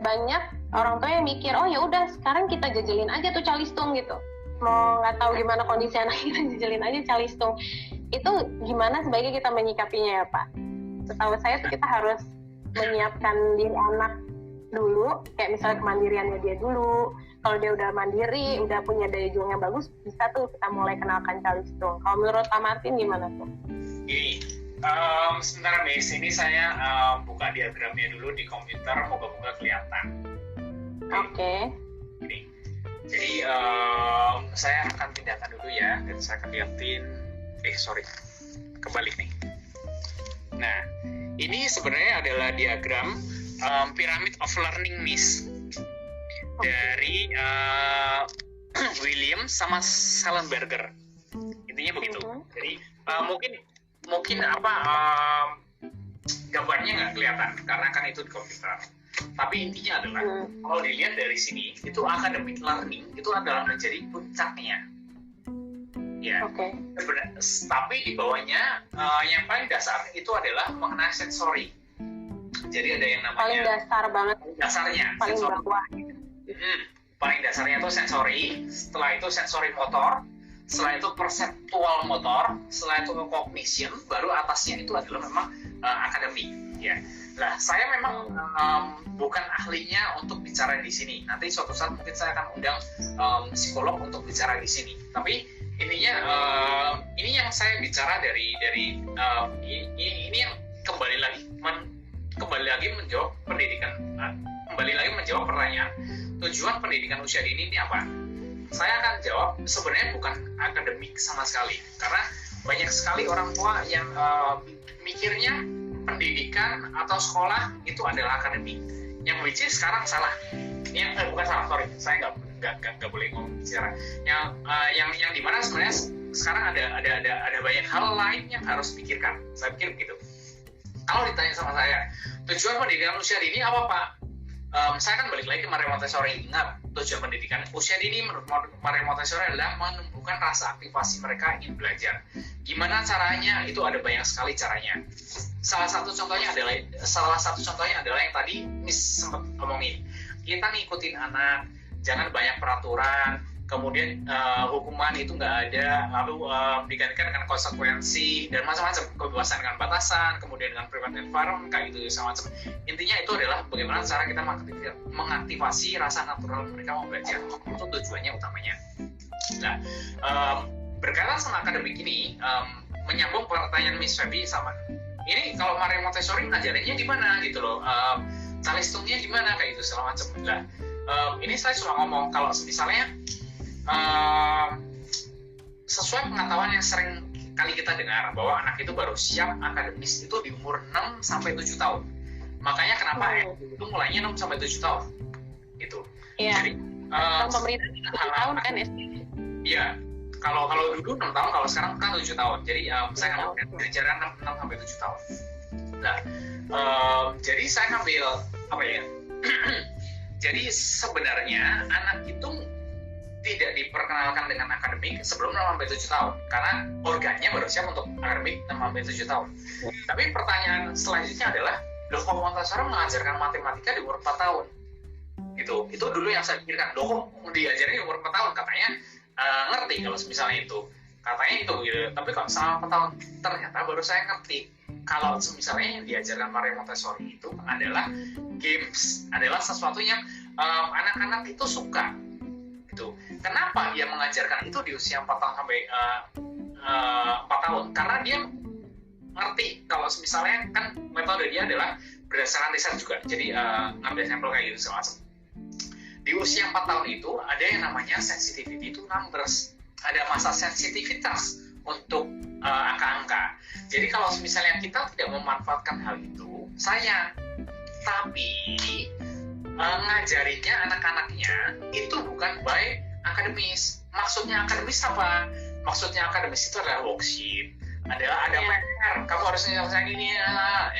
banyak orang tua yang mikir oh ya udah sekarang kita jajalin aja tuh calistung gitu. Mau nggak tahu gimana kondisi anak kita, jajalin aja calistung. Itu gimana sebaiknya kita menyikapinya ya Pak? Setahu saya tuh kita harus menyiapkan diri anak dulu, kayak misalnya kemandiriannya dia dulu. Kalau dia udah mandiri, udah punya daya juang yang bagus, bisa tuh kita mulai kenalkan calistung. Kalau menurut Pak Martin gimana tuh? Gini, sebentar Miss, ini saya buka diagramnya dulu di komputer, moga-moga kelihatan. Oke. Ini. Jadi saya akan pindahkan dulu ya, dan saya akan liatin. Kebalik nih. Nah, ini sebenarnya adalah diagram Pyramid of Learning Miss dari William sama Schellenberger. Intinya begitu. Jadi mungkin apa gambarnya nggak kelihatan karena kan itu di komputer. Tapi intinya adalah kalau dilihat dari sini itu academic learning itu adalah menjadi puncaknya. Ya. Okay. Tapi di bawahnya yang paling dasar itu adalah mengenai sensori. Jadi ada yang namanya paling dasar banget. Dasarnya. Paling bawah. Paling dasarnya itu sensori. Setelah itu sensori motor. Setelah itu perseptual motor. Setelah itu cognition. Baru atasnya itu adalah memang akademik. Ya. Nah, saya memang bukan ahlinya untuk bicara di sini. Nanti suatu saat mungkin saya akan undang psikolog untuk bicara di sini. Tapi intinya ini yang saya bicara dari ini yang kembali lagi menjawab pendidikan, kembali lagi menjawab pertanyaan tujuan pendidikan usia dini ini apa? Saya akan jawab sebenarnya bukan akademik sama sekali, karena banyak sekali orang tua yang mikirnya pendidikan atau sekolah itu adalah akademik, yang which is sekarang salah. Yang bukan salah, sorry, saya nggak boleh ngomong bicara. Yang dimana sebenarnya sekarang ada banyak hal lain yang harus dipikirkan. Saya pikir begitu. Kalau ditanya sama saya, tujuan pendidikan usia dini apa Pak? Saya kan balik lagi ke Maria Montessori. Ingat, tujuan pendidikan usia dini menurut Maria Montessori adalah menumbuhkan rasa aktivasi mereka ingin belajar. Gimana caranya? Itu ada banyak sekali caranya. Salah satu contohnya adalah yang tadi Miss sempat ngomongin. Kita ngikutin anak, jangan banyak peraturan, kemudian hukuman itu nggak ada, lalu digantikan dengan konsekuensi dan macam-macam, kebebasan dengan batasan, kemudian dengan private environment kayak gitu macam. Intinya itu adalah bagaimana cara kita mengaktifasi rasa natural mereka mau belajar. Itu tujuannya utamanya. Nah, berkaitan sama akademik ini, menyambung pertanyaan Miss Feby sama ini, kalau Maria Montessori ngajarinnya gimana gitu loh, calistungnya gimana kayak gitu segala macam. Nah, ini saya cuma ngomong kalau misalnya sesuai pengetahuan yang sering kali kita dengar bahwa anak itu baru siap akademis itu di umur 6 sampai 7 tahun. Makanya kenapa itu mulainya 6 sampai 7 tahun. Gitu. Iya. Jadi pemerintah 7 tahun kan SD. Iya. Kalau dulu 6 tahun, kalau sekarang kan 7 tahun. Jadi saya ngambil pelajaran 6 sampai 7 tahun. Nah, jadi saya ngambil apa ya? Jadi sebenarnya anak itu tidak diperkenalkan dengan akademik sebelum 6 sampai 7 tahun karena organnya baru siap untuk akademik 6 sampai 7 tahun. Tapi pertanyaan selanjutnya adalah, loh kok Montessori mengajarkan matematika di umur 4 tahun? Gitu. Itu dulu yang saya pikirkan, loh kok diajarin di umur 4 tahun? Katanya ngerti kalau misalnya itu. Katanya itu gitu. Tapi kalau selama 4 tahun ternyata baru saya ngerti. Kalau misalnya yang diajarkan Maria Montessori itu adalah games, adalah sesuatu yang anak-anak itu suka. Gitu. Kenapa dia mengajarkan itu di usia 4 tahun sampai 4 tahun? Karena dia ngerti kalau misalnya kan metode dia adalah berdasarkan riset juga. Jadi ngambil sampel kayak gitu segala macam. Di usia 4 tahun itu ada yang namanya sensitivity to numbers. Ada masa sensitivitas untuk angka-angka. Jadi kalau misalnya kita tidak memanfaatkan hal itu, sayang. Tapi ngajarinya anak-anaknya itu bukan by akademis. Maksudnya akademis apa? Maksudnya akademis itu adalah worksheet, ada PR, kamu harus nyelesain ini,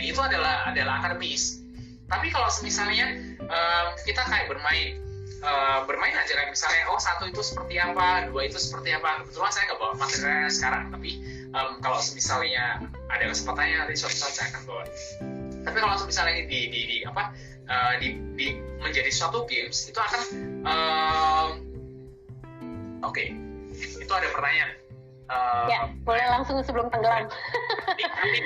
itu adalah akademis. Tapi kalau misalnya kita kayak bermain aja kayak misalnya, satu itu seperti apa, dua itu seperti apa. Kebetulan saya nggak bawa materialnya sekarang, tapi kalau misalnya ada kesempatannya nanti suatu saat saya akan bawa. Tapi kalau misalnya di menjadi suatu games itu akan oke. Itu ada pertanyaan. Ya, boleh langsung sebelum tenggelam. Nanti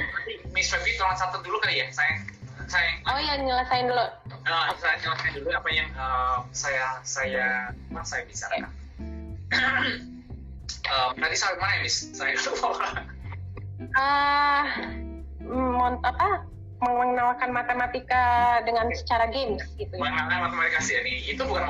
Miss Feby tolong catat dulu kali ya. Saya Nyelesain dulu. Saya nyelesain dulu apa yang saya bicarakan. Tadi sampai mana ya, Miss? Saya lupa. Mengenalkan matematika dengan secara games gitu. Mengenalkan matematika sih ini. Itu bukan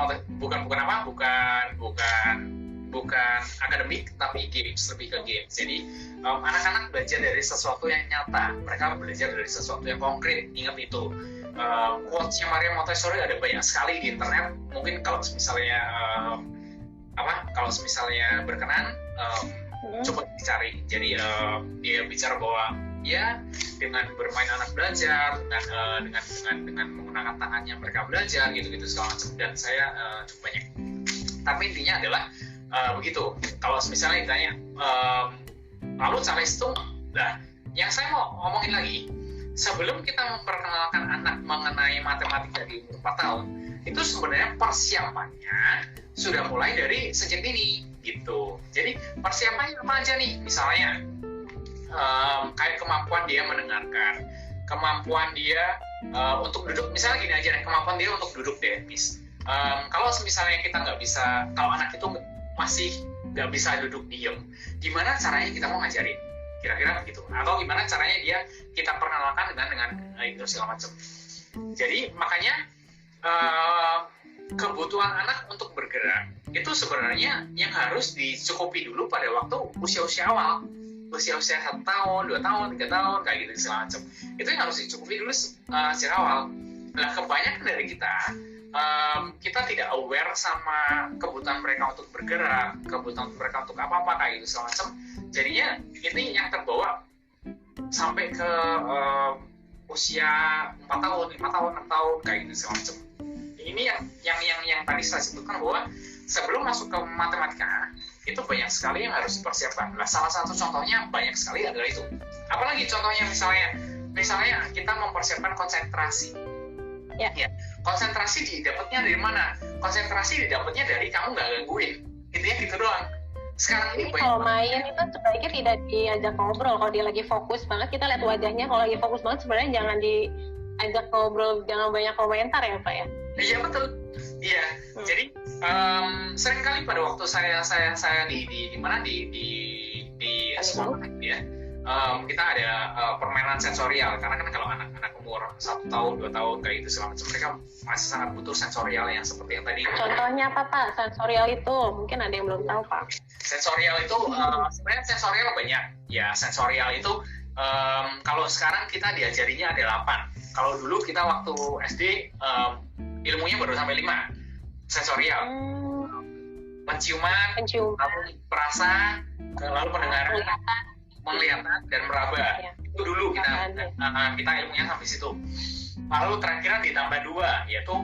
akademik, tapi games, lebih ke games. Jadi anak-anak belajar dari sesuatu yang nyata, mereka belajar dari sesuatu yang konkret. Ingat itu. Quotes-nya Maria Montessori ada banyak sekali di internet. Mungkin kalau misalnya berkenan, coba dicari. Jadi dia bicara bahwa ya dengan bermain anak belajar, dengan menggunakan tangannya mereka belajar, gitu segala macam. Dan saya cukup banyak. Tapi intinya adalah begitu. Kalau misalnya ditanya lalu cara hitung, yang saya mau ngomongin lagi, sebelum kita memperkenalkan anak mengenai matematika di umur 4 tahun, itu sebenarnya persiapannya sudah mulai dari sejak dini gitu. Jadi persiapannya apa aja nih? Misalnya kayak kemampuan dia mendengarkan, kemampuan dia untuk duduk. Misalnya gini aja deh, kemampuan dia untuk duduk deh, Miss. Kalau misalnya kita nggak bisa, kalau anak itu masih nggak bisa duduk diem, gimana caranya kita mau ngajarin? Kira-kira begitu. Atau gimana caranya kita perkenalkan dengan itu segala macam. Jadi makanya kebutuhan anak untuk bergerak itu sebenarnya yang harus dicukupi dulu pada waktu usia-usia awal. Usia-usia 1 tahun, 2 tahun, 3 tahun, kayak gitu segala macam. Itu yang harus dicukupi dulu sejak awal. Nah, kebanyakan dari kita tidak aware sama kebutuhan mereka untuk bergerak, kebutuhan mereka untuk apa-apa kayak gitu segala macam. Jadinya ini yang terbawa sampai ke usia 4 tahun, 5 tahun, 6 tahun kayak gitu segala macam. Ini yang tadi saya sebutkan bahwa sebelum masuk ke matematika itu banyak sekali yang harus dipersiapkan. Nah, salah satu contohnya banyak sekali adalah itu. Apalagi contohnya misalnya kita mempersiapkan konsentrasi. Ya, konsentrasi didapatnya dari mana? Konsentrasi didapatnya dari kamu nggak gangguin. Intinya gitu doang. Sekarang ini kalau main itu sebaiknya tidak diajak ngobrol. Kalau dia lagi fokus banget, kita lihat wajahnya. Kalau lagi fokus banget, sebenarnya jangan diajak ngobrol, jangan banyak komentar ya, Pak ya. Iya betul. Iya. Jadi seringkali pada waktu saya di sekolah ya, kita ada permainan sensorial, karena kan kalau anak-anak umur 1 tahun, 2 tahun kayak itu segala macam, mereka masih sangat butuh sensorial yang seperti yang tadi. Contohnya apa Pak? Sensorial itu mungkin ada yang belum tahu Pak. Sensorial itu sebenarnya sensorial banyak. Ya sensorial itu kalau sekarang kita diajarinya ada 8. Kalau dulu kita waktu SD ilmunya baru sampai 5. Sensorial. Penciuman, lalu perasa, lalu pendengaran, penglihatan dan meraba. Ya. Itu dulu kita ilmunya sampai situ. Lalu terakhir ditambah 2, yaitu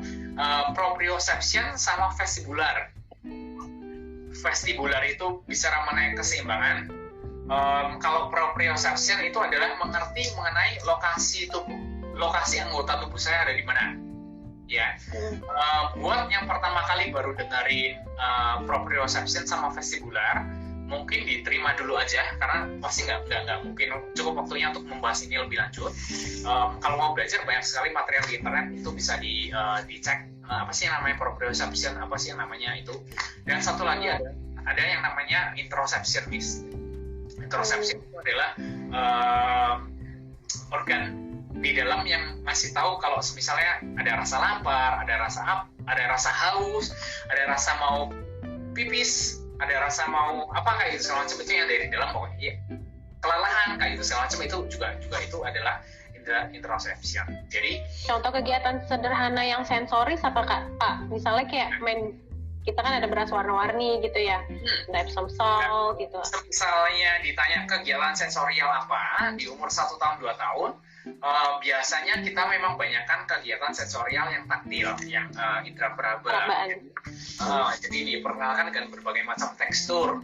proprioception sama vestibular. Vestibular itu bicara mengenai keseimbangan. Kalau proprioception itu adalah mengerti mengenai lokasi anggota tubuh saya ada di mana. Ya, buat yang pertama kali baru dengerin proprioception sama vestibular, mungkin diterima dulu aja karena pasti nggak mungkin cukup waktunya untuk membahas ini lebih lanjut. Kalau mau belajar banyak sekali material di internet, itu bisa dicek apa sih yang namanya proprioception, apa sih yang namanya itu. Dan satu lagi ada yang namanya interoception, Miss. Interoception itu adalah organ di dalam yang ngasih tahu kalau misalnya ada rasa lapar, ada rasa haus, ada rasa mau pipis, ada rasa mau apa kayak gitu segala macam, itu yang dari dalam pokoknya. Ya, kelelahan kayak gitu segala macam, itu juga itu adalah ada interoception. Jadi contoh kegiatan sederhana yang sensoris apa Kak? Pak, misalnya kayak main, kita kan ada beras warna-warni gitu ya, ada Epsom salt gitu. Misalnya ditanya kegiatan sensorial apa di umur 1 tahun 2 tahun, biasanya kita memang banyakkan kegiatan sensorial yang taktil, yang indera peraba. Jadi diperkenalkan dengan berbagai macam tekstur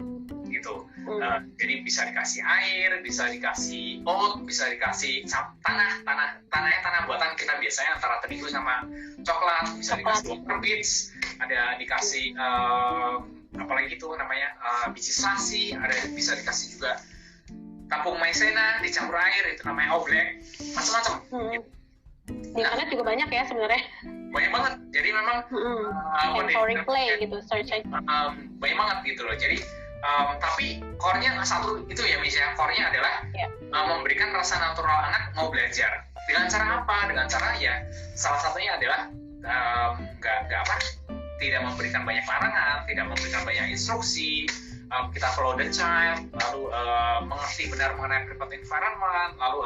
gitu. Jadi bisa dikasih air, bisa dikasih oat, bisa dikasih tanah buatan kita biasanya antara terigu sama coklat, bisa dikasih water beads, ada dikasih apalagi itu namanya biji selasi, ada bisa dikasih juga kampung maizena dicampur air, itu namanya oblek, macam-macam. Di internet juga banyak ya sebenarnya. Banyak banget. Jadi memang sensory play gitu, search aja. Banyak banget gitu loh. Jadi tapi core-nya satu itu ya, misalnya core-nya adalah memberikan rasa natural anak mau belajar. Dengan cara apa? Dengan cara ya salah satunya adalah tidak memberikan banyak larangan, tidak memberikan banyak instruksi. Kita follow the child, lalu mengerti benar mengenai private environment, lalu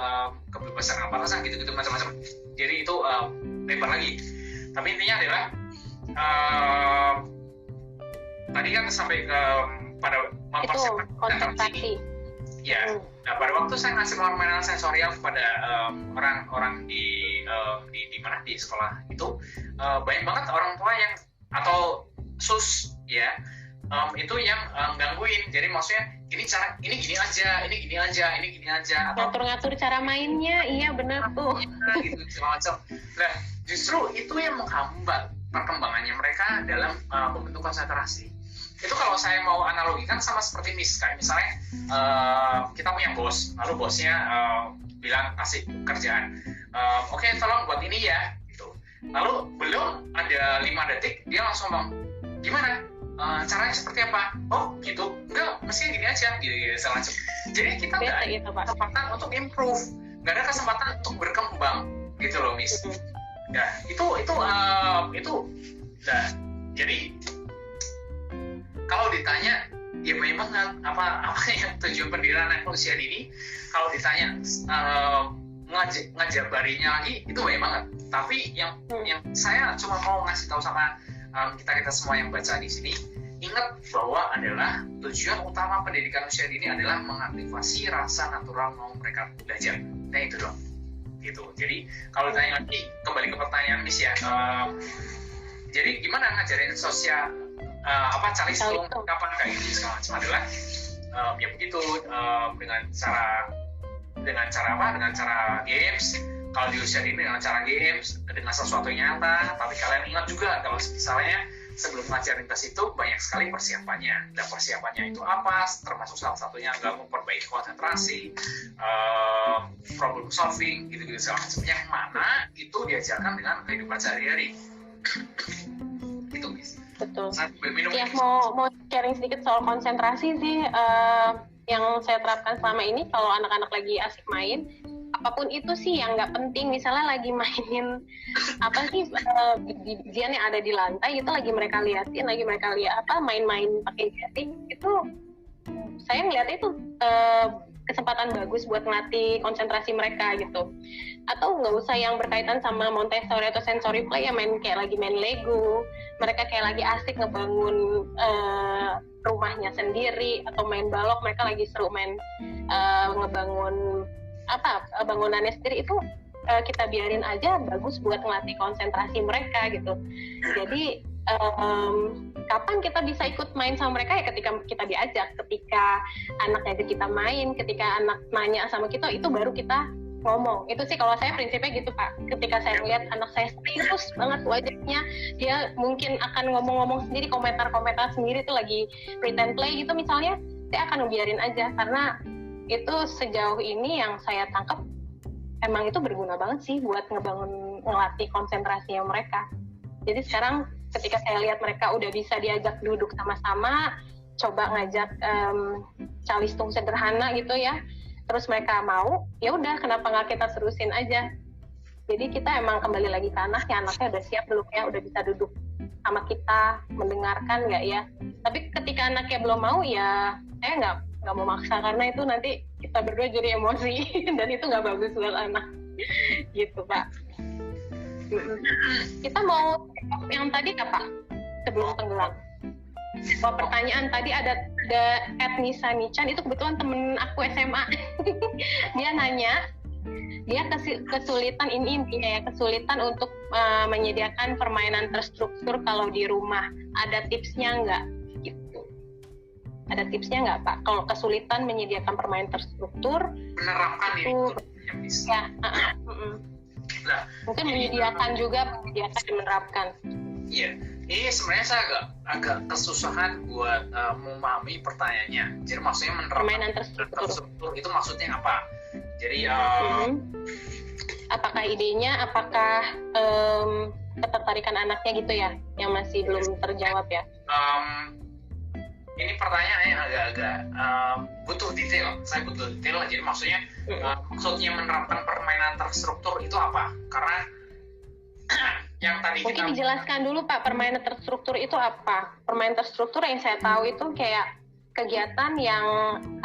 kebebasan batasan gitu-gitu macam-macam. Jadi itu lebar lagi. Tapi intinya adalah tadi kan sampai ke pada mempersiapkan konsentrasi. Ya. Nah, pada waktu saya ngasih permainan sensorial kepada orang-orang di mana di sekolah itu banyak banget orang tua yang atau sus ya. Itu yang gangguin. Jadi maksudnya ini gini aja atau ngatur-ngatur cara mainnya. Iya benar tuh. Gitu macam. Nah, justru itu yang menghambat perkembangannya mereka dalam membentuk konsentrasi. Itu kalau saya mau analogikan sama seperti kayak misalnya kita punya bos, lalu bosnya bilang kasih kerjaan, oke, tolong buat ini ya gitu. Lalu belum ada 5 detik dia langsung ngomong, gimana? Caranya seperti apa? Oh gitu, enggak, mestinya gini aja gitu macam. Jadi kita nggak ada kesempatan untuk improve, nggak ada kesempatan untuk berkembang gitu loh, Miss. Ya itu nah, jadi kalau ditanya ya banyak banget apa yang tujuan pendirian anak usia dini. Kalau ditanya ngajabarinya lagi itu banyak banget. Tapi yang saya cuma mau ngasih tahu sama kita semua yang baca di sini, ingat bahwa adalah tujuan utama pendidikan usia dini adalah mengaktifasi rasa natural mau mereka belajar. Nah itu dong, gitu. Jadi kalau ditanya lagi, kembali ke pertanyaan Miss ya, jadi gimana ngajarin sosial calistung kapan kayak gitu segala macam adalah ya begitu, dengan cara games. Kalau di usia dini dengan cara games, dengan sesuatu yang nyata. Tapi kalian ingat juga kalau misalnya sebelum ngajarin tes itu banyak sekali persiapannya. Dan persiapannya itu apa? Termasuk salah satunya adalah memperbaiki konsentrasi, problem solving, gitu-gitu segala macam. Yang mana itu diajarkan dengan kehidupan sehari-hari. Gitu guys. Betul. Ya mau sharing sedikit soal konsentrasi sih, yang saya terapkan selama ini kalau anak-anak lagi asik main. Apapun itu sih yang nggak penting, misalnya lagi mainin apa sih bijian yang ada di lantai itu lagi mereka liatin, main-main pakai jetting, itu saya ngeliat itu kesempatan bagus buat ngelatih konsentrasi mereka gitu. Atau nggak usah yang berkaitan sama Montessori atau sensory play, ya kayak lagi main Lego, mereka kayak lagi asik ngebangun rumahnya sendiri, atau main balok, mereka lagi seru main ngebangun bangunannya sendiri, itu kita biarin aja, bagus buat ngelatih konsentrasi mereka gitu. Jadi kapan kita bisa ikut main sama mereka? Ya ketika kita diajak, ketika anak ngajak kita main, ketika anak nanya sama kita, itu baru kita ngomong. Itu sih kalau saya prinsipnya gitu Pak. Ketika saya lihat anak saya serius banget wajahnya, dia mungkin akan ngomong-ngomong sendiri, komentar-komentar sendiri, itu lagi pretend play gitu misalnya, saya akan ngebiarin aja, karena itu sejauh ini yang saya tangkap emang itu berguna banget sih buat ngelatih konsentrasinya mereka. Jadi sekarang ketika saya lihat mereka udah bisa diajak duduk sama-sama, coba ngajak calistung sederhana gitu ya, terus mereka mau, ya udah, kenapa nggak kita terusin aja. Jadi kita emang kembali lagi ke anaknya udah siap belum ya, udah bisa duduk sama kita, mendengarkan nggak ya. Tapi ketika anaknya belum mau, ya saya nggak mau maksa, karena itu nanti kita berdua jadi emosi dan itu nggak bagus buat anak. gitu Pak. Kita mau yang tadi nggak Pak sebelum tenggelam? Pertanyaan tadi ada Nisa Nichan, itu kebetulan temen aku SMA. Dia nanya, dia kesulitan, ini intinya ya, kesulitan untuk menyediakan permainan terstruktur kalau di rumah. Ada tipsnya nggak? Gitu. Ada tipsnya nggak Pak? Kalau kesulitan menyediakan permainan terstruktur, menerapkan itu yang bisa. Ya, Nah, mungkin menyediakan juga, menyediakan dan menerapkan. Iya, ini sebenarnya saya agak kesusahan buat memahami pertanyaannya. Jadi maksudnya menerapkan permainan terstruktur itu maksudnya apa? Jadi apakah idenya, apakah ketertarikan anaknya gitu ya, yang masih belum terjawab ya? Ini pertanyaannya agak-agak butuh detail. Saya butuh detail. Jadi maksudnya maksudnya menerapkan permainan terstruktur itu apa? Karena yang tadi mungkin dijelaskan dulu Pak, permainan terstruktur itu apa? Permainan terstruktur yang saya tahu itu kayak kegiatan yang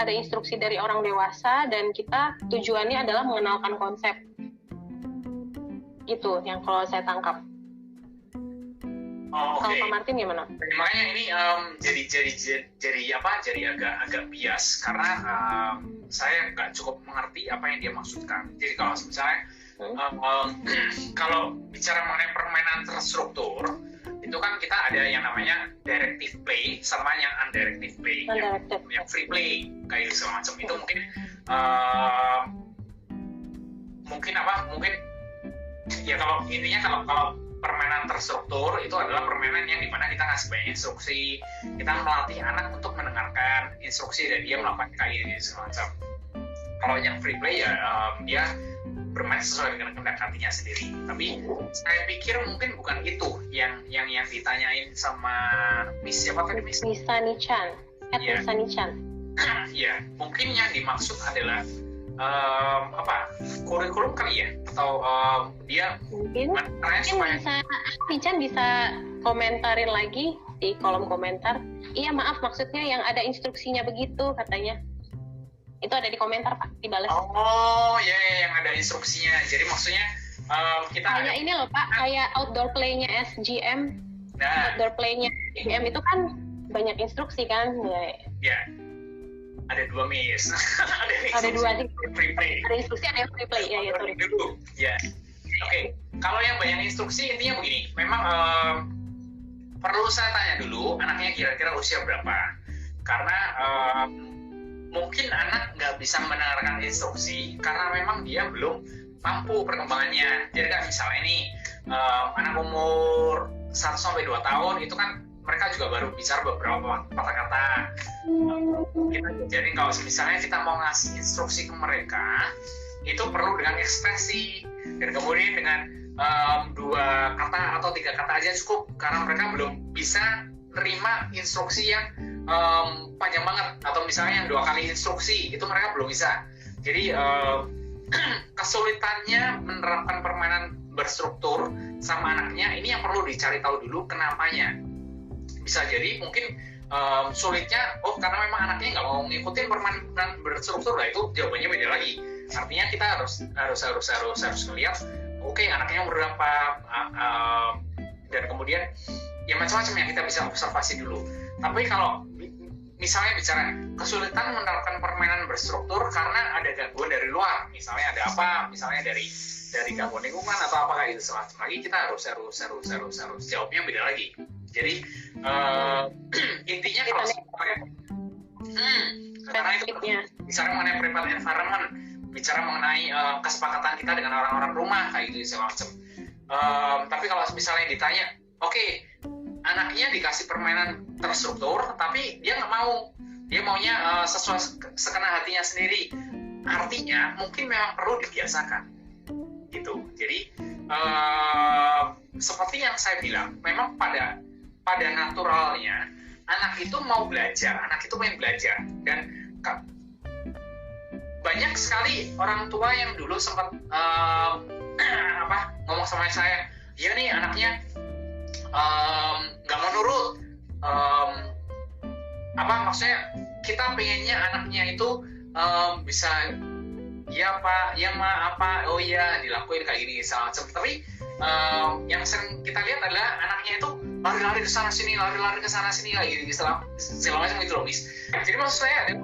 ada instruksi dari orang dewasa dan kita tujuannya adalah mengenalkan konsep. Gitu yang kalau saya tangkap. Oh, kalau Pak Martin gimana? Makanya ini jadi agak bias karena saya nggak cukup mengerti apa yang dia maksudkan. Jadi kalau misalnya kalau bicara mengenai permainan terstruktur, itu kan kita ada yang namanya directive play sama yang undirective play, yang free play kayak segala macam. Itu mungkin ya kalau intinya kalau permainan terstruktur itu adalah permainan yang dimana kita ngasih banyak instruksi, kita melatih anak untuk mendengarkan instruksi dan dia melakukan kayak ini segala macam. Kalau yang free play ya dia bermain sesuai dengan kehendak hatinya sendiri. Tapi saya pikir mungkin bukan itu yang ditanyain sama Miss siapa tadi Miss? Nisa Nichan. Nisa Nichan. Ya, mungkin yang dimaksud adalah kurikulum kali ya, atau dia mungkin Nichan bisa komentarin lagi di kolom komentar. Iya maaf, maksudnya yang ada instruksinya begitu katanya. Itu ada di komentar Pak, dibalas. Oh ya, yang ada instruksinya. Jadi maksudnya kita kayak ini loh Pak, kayak outdoor play-nya SGM. Nah, outdoor play-nya SGM itu kan banyak instruksi kan? Ya. Ada dua Miss. ada dua sih. Free play. Ada instruksi, ada yang free play. Ya, sorry. Ya. Oke. Kalau yang banyak instruksi intinya begini. Memang perlu saya tanya dulu anaknya kira-kira usia berapa. Karena mungkin anak nggak bisa mendengarkan instruksi karena memang dia belum mampu perkembangannya. Jadi kan misalnya nih anak umur 1-2 tahun itu kan mereka juga baru bicara beberapa kata-kata. Jadi kalau misalnya kita mau ngasih instruksi ke mereka, itu perlu dengan ekspresi. Dan kemudian dengan 2 kata atau 3 kata aja cukup, karena mereka belum bisa nerima instruksi yang panjang banget. Atau misalnya yang 2 kali instruksi, itu mereka belum bisa. Jadi kesulitannya menerapkan permainan berstruktur sama anaknya, ini yang perlu dicari tahu dulu kenapanya. Bisa jadi mungkin sulitnya, karena memang anaknya nggak mau ngikutin permainan berstruktur, lah itu jawabannya beda lagi. Artinya kita harus melihat, anaknya umur berapa, dan kemudian ya macam-macam yang kita bisa observasi dulu. Tapi kalau misalnya bicara kesulitan menerapkan permainan berstruktur karena ada gangguan dari luar, misalnya ada apa, misalnya dari gangguan lingkungan atau apa kayak gitu semacam lagi, kita harus jawabnya beda lagi. Jadi intinya kalau karena itu bicara mengenai private environment, bicara mengenai kesepakatan kita dengan orang-orang rumah kayak gitu segala macam. Tapi kalau misalnya ditanya, anaknya dikasih permainan terstruktur, tapi dia nggak mau, dia maunya sesuai sekena hatinya sendiri. Artinya mungkin memang perlu dibiasakan, gitu. Jadi seperti yang saya bilang, memang pada naturalnya anak itu mau belajar, anak itu pengen belajar, dan banyak sekali orang tua yang dulu sempat ngomong sama saya, ya nih anaknya nggak mau nurut, maksudnya kita pengennya anaknya itu bisa iya pak, iya ma, apa, oh iya dilakuin kayak gini segala macam. Tapi yang sering kita lihat adalah anaknya itu lari-lari ke sana sini, lari-lari ke sana sini kayak gini segala macam itu loh, Miss. Jadi maksud saya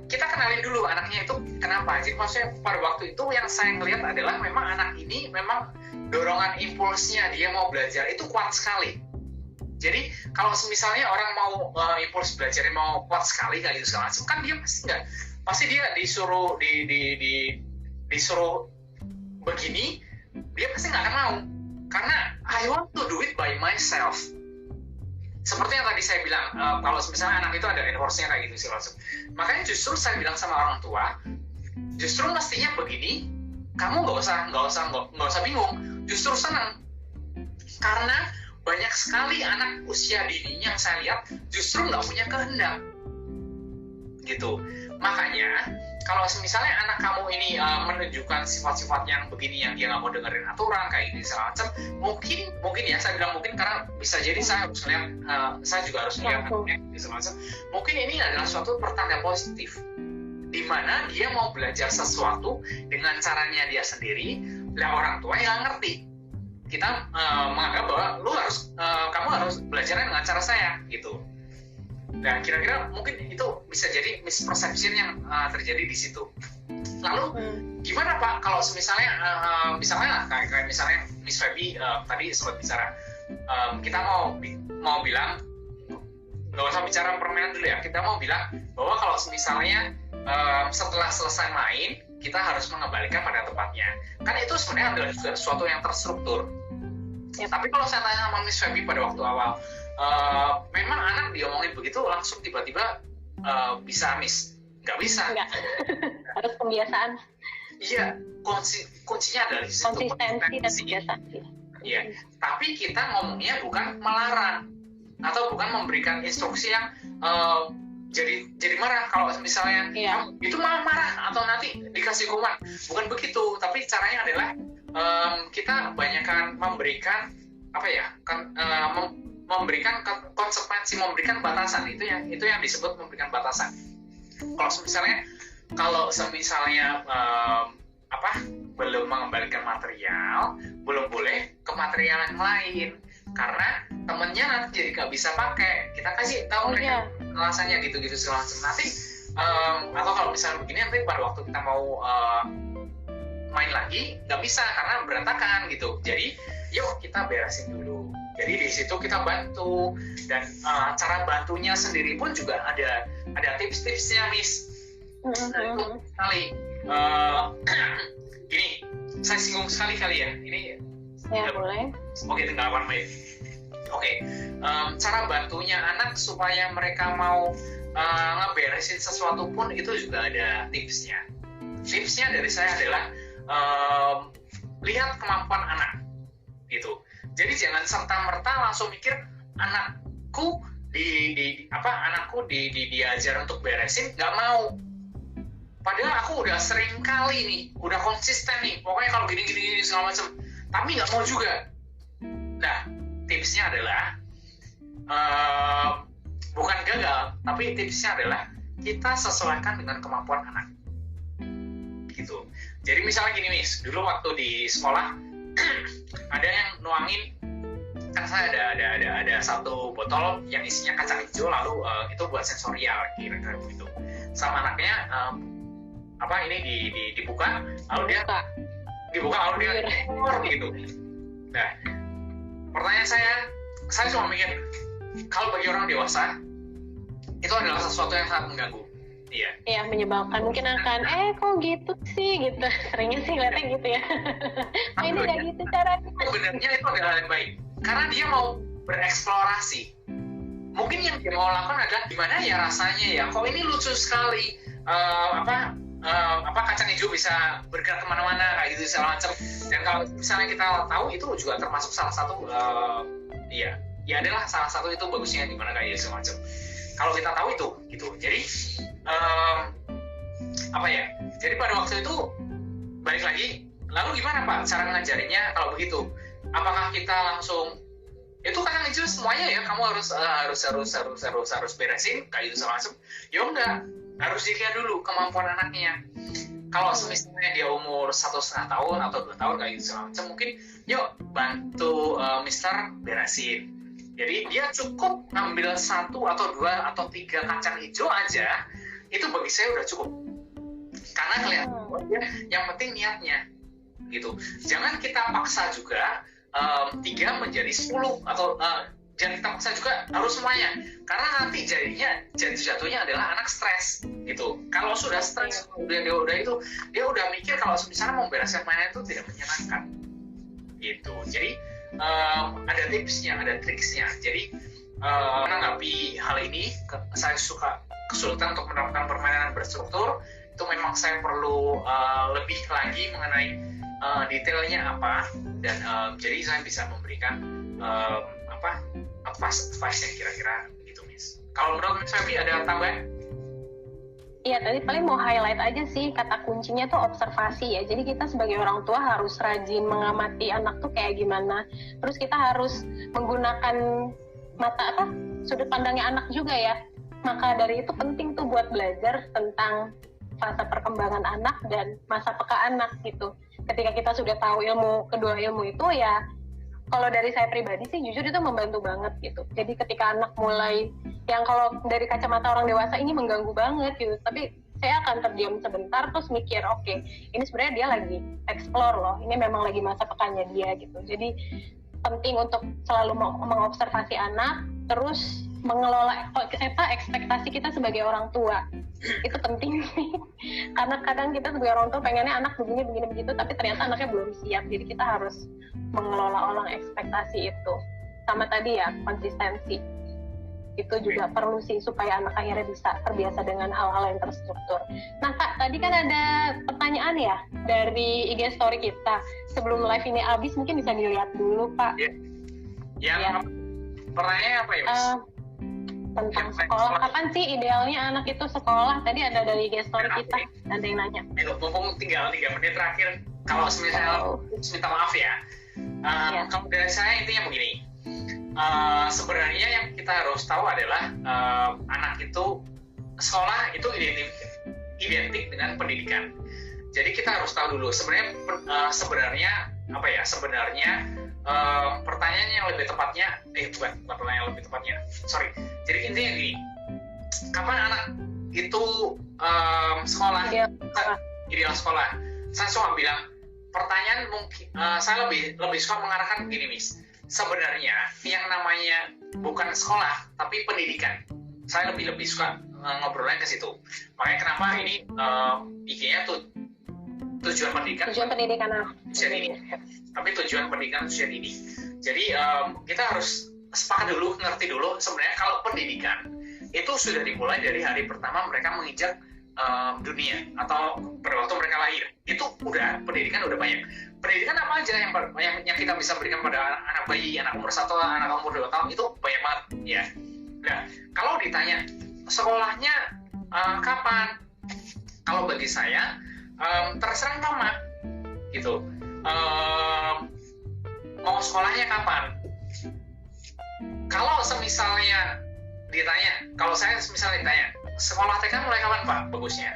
kita kenalin dulu anaknya itu kenapa. Jadi maksudnya pada waktu itu yang saya ngelihat adalah memang anak ini memang dorongan impulsnya dia mau belajar itu kuat sekali. Jadi kalau misalnya orang mau impuls belajarnya mau kuat sekali kayak gitu segala macam, kan dia pasti dia disuruh disuruh begini, dia pasti nggak akan mau, karena I want to do it by myself. Seperti yang tadi saya bilang, kalau misalnya anak itu ada enforce-nya kayak gitu segala macam, makanya justru saya bilang sama orang tua, justru mestinya begini, kamu nggak usah bingung, justru senang, karena banyak sekali anak usia dini yang saya lihat justru nggak punya kehendak gitu. Makanya kalau misalnya anak kamu ini menunjukkan sifat-sifat yang begini, yang dia nggak mau dengerin aturan kayak gini segala macam, mungkin ya saya bilang mungkin karena bisa jadi saya harus lihat, saya juga harus melihat anaknya segala macam. Mungkin ini adalah suatu pertanda positif di mana dia mau belajar sesuatu dengan caranya dia sendiri, dan orang tua yang ngerti. Kita menganggap bahwa kamu harus belajarnya dengan cara saya gitu. Dan kira-kira mungkin itu bisa jadi misperception yang terjadi di situ. Lalu gimana Pak kalau misalnya kayak misalnya Miss Feby tadi sempat bicara, kita mau bilang nggak usah bicara permainan dulu ya, kita mau bilang bahwa kalau misalnya setelah selesai main kita harus mengembalikan pada tempatnya. Kan itu sebenarnya adalah juga sesuatu yang terstruktur. Ya, tapi kalau saya tanya sama Miss Feby pada waktu awal, memang anak diomongin begitu langsung tiba-tiba bisa Miss? Nggak bisa. Nggak. Harus pembiasaan. Iya, kuncinya adalah di situ. Konsistensi dan kebiasaan. Iya, tapi kita ngomongnya bukan melarang atau bukan memberikan instruksi yang jadi marah kalau misalnya itu malah marah atau nanti dikasih hukuman, bukan begitu. Tapi caranya adalah kita banyakkan memberikan memberikan konsekuensi, memberikan batasan. Itu yang disebut memberikan batasan. Kalau misalnya belum mengembalikan material, belum boleh ke material yang lain karena temennya nanti jadi nggak bisa pakai. Kita kasih tahu mereka alasannya gitu segala macam. Nanti atau kalau misalnya begini, nanti pada waktu kita mau main lagi nggak bisa karena berantakan gitu. Jadi yuk kita beresin dulu. Jadi di situ kita bantu, dan cara bantunya sendiri pun juga ada tips-tipsnya, Miss. Itu sekali gini, saya singgung sekali kali ya. Ini ya boleh. Oke, tinggal 1 menit. Oke, cara bantunya anak supaya mereka mau ngeberesin sesuatu pun itu juga ada tipsnya. Tipsnya dari saya adalah lihat kemampuan anak gitu. Jadi jangan serta-merta langsung mikir anakku diajar untuk beresin, nggak mau. Padahal aku udah sering kali nih, udah konsisten nih, pokoknya kalau gini segala macam, tapi nggak mau juga. Nah, tipsnya adalah bukan gagal, tapi tipsnya adalah kita sesuaikan dengan kemampuan anak. Gitu. Jadi misalnya gini, Miss, dulu waktu di sekolah ada yang nuangin, kan saya ada satu botol yang isinya kacang hijau, lalu itu buat sensorial kira-kira begitu. Sama anaknya dibuka, lalu dia gitu. Nah, pertanyaan saya cuma mikir, kalau bagi orang dewasa itu adalah sesuatu yang sangat mengganggu. Iya, menyebalkan. Mungkin akan kok gitu sih gitu. Seringnya sih lihatnya gitu ya. Ini nggak gitu caranya. Sebenarnya itu adalah yang baik, karena dia mau bereksplorasi. Mungkin yang dia mau lakukan adalah gimana ya rasanya ya, kok ini lucu sekali, kacang hijau bisa bergerak kemana-mana kayak gitu segala macam. Dan kalau misalnya kita tahu itu juga termasuk salah satu adalah salah satu itu bagusnya di mana kayak gitu segala macam. Kalau kita tahu itu gitu. Jadi jadi pada waktu itu balik lagi, lalu gimana Pak cara ngajarinya kalau begitu? Apakah kita langsung itu kacang hijau semuanya ya kamu harus beresin kayak gitu segala macam? Ya enggak, harus dilihat dulu kemampuan anaknya. Kalau misalnya dia umur 1,5 tahun atau 2 tahun kayak gitu segala macam, mungkin yuk bantu Mister beresin. Jadi dia cukup ambil 1 atau 2 atau 3 kacang hijau aja, itu bagi saya udah cukup. Karena kelihatan yang penting niatnya gitu. Jangan kita paksa juga 3 menjadi 10 atau jangan kita paksa juga harus semuanya, karena nanti jatuhnya adalah anak stres gitu. Kalau sudah stres, dia udah mikir kalau misalnya mau bereskan mainan itu tidak menyenangkan gitu. Jadi ada tipsnya, ada triksnya. Jadi menanggapi hal ini, saya suka kesulitan untuk menemukan permainan berstruktur. Itu memang saya perlu lebih lagi mengenai detailnya apa, dan jadi saya bisa memberikan advice yang kira-kira gitu, Miss. Kalau menurut Miss Feby ada tambahan? Iya, tadi paling mau highlight aja sih, kata kuncinya tuh observasi ya. Jadi kita sebagai orang tua harus rajin mengamati anak tuh kayak gimana. Terus kita harus menggunakan sudut pandangnya anak juga ya. Maka dari itu penting tuh buat belajar tentang fase perkembangan anak dan masa peka anak gitu. Ketika kita sudah tahu kedua ilmu itu ya, kalau dari saya pribadi sih jujur itu membantu banget gitu. Jadi ketika anak mulai, yang kalau dari kacamata orang dewasa ini mengganggu banget gitu, tapi saya akan terdiam sebentar terus mikir, oke, ini sebenarnya dia lagi explore loh, ini memang lagi masa pekanya dia gitu. Jadi penting untuk selalu mengobservasi anak, terus mengelola ekspektasi kita sebagai orang tua. Itu penting sih, karena kadang kita sebagai orang tua pengennya anak begini begitu, tapi ternyata anaknya belum siap. Jadi kita harus mengelola ulang ekspektasi itu. Sama tadi ya, konsistensi itu juga perlu sih, supaya anak akhirnya bisa terbiasa dengan hal-hal yang terstruktur. Nah Kak, tadi kan ada pertanyaan ya dari IG story kita. Sebelum live ini habis mungkin bisa dilihat dulu Pak. Yang pertanyaannya apa ya, Mas? Tentang sekolah, kapan sih idealnya anak itu sekolah? Tadi ada dari IG story kita, ada yang nanya. Mumpung tinggal 3 menit terakhir, kalau misalnya minta maaf ya. Kalau dari saya intinya begini, sebenarnya yang kita harus tahu adalah anak itu, sekolah itu identik dengan pendidikan. Jadi kita harus tahu dulu sebenarnya pertanyaan yang lebih tepatnya, bukan pertanyaan yang lebih tepatnya, sorry. Jadi intinya gini, kapan anak itu sekolah, ideal sekolah? Saya cuma bilang, pertanyaan mungkin saya lebih suka mengarahkan begini, Miss. Sebenarnya yang namanya bukan sekolah, tapi pendidikan. Saya lebih suka ngobrolnya ke situ. Makanya kenapa ini IG-nya tuh tujuan pendidikan usia ini, tapi tujuan pendidikan usia ini. Jadi kita harus sepakat dulu, ngerti dulu sebenarnya kalau pendidikan itu sudah dimulai dari hari pertama mereka menginjak dunia atau pada waktu mereka lahir. Itu udah pendidikan udah banyak. Pendidikan apa aja yang kita bisa berikan pada anak bayi, anak umur 1, anak umur 2 tahun, itu banyak banget ya. Nah, kalau ditanya sekolahnya kapan? Kalau bagi saya terserah mama gitu. Mau sekolahnya kapan? Kalau semisalnya ditanya, sekolah TK mulai kapan Pak bagusnya?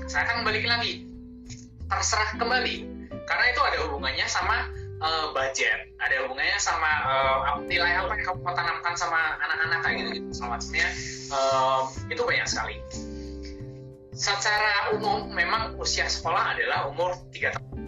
Saya akan balikin lagi, terserah kembali, karena itu ada hubungannya sama budget, ada hubungannya sama nilai apa yang kamu mau tanamkan sama anak-anak kayak gitu semacamnya. Itu banyak sekali. Secara umum memang usia sekolah adalah umur 3 tahun.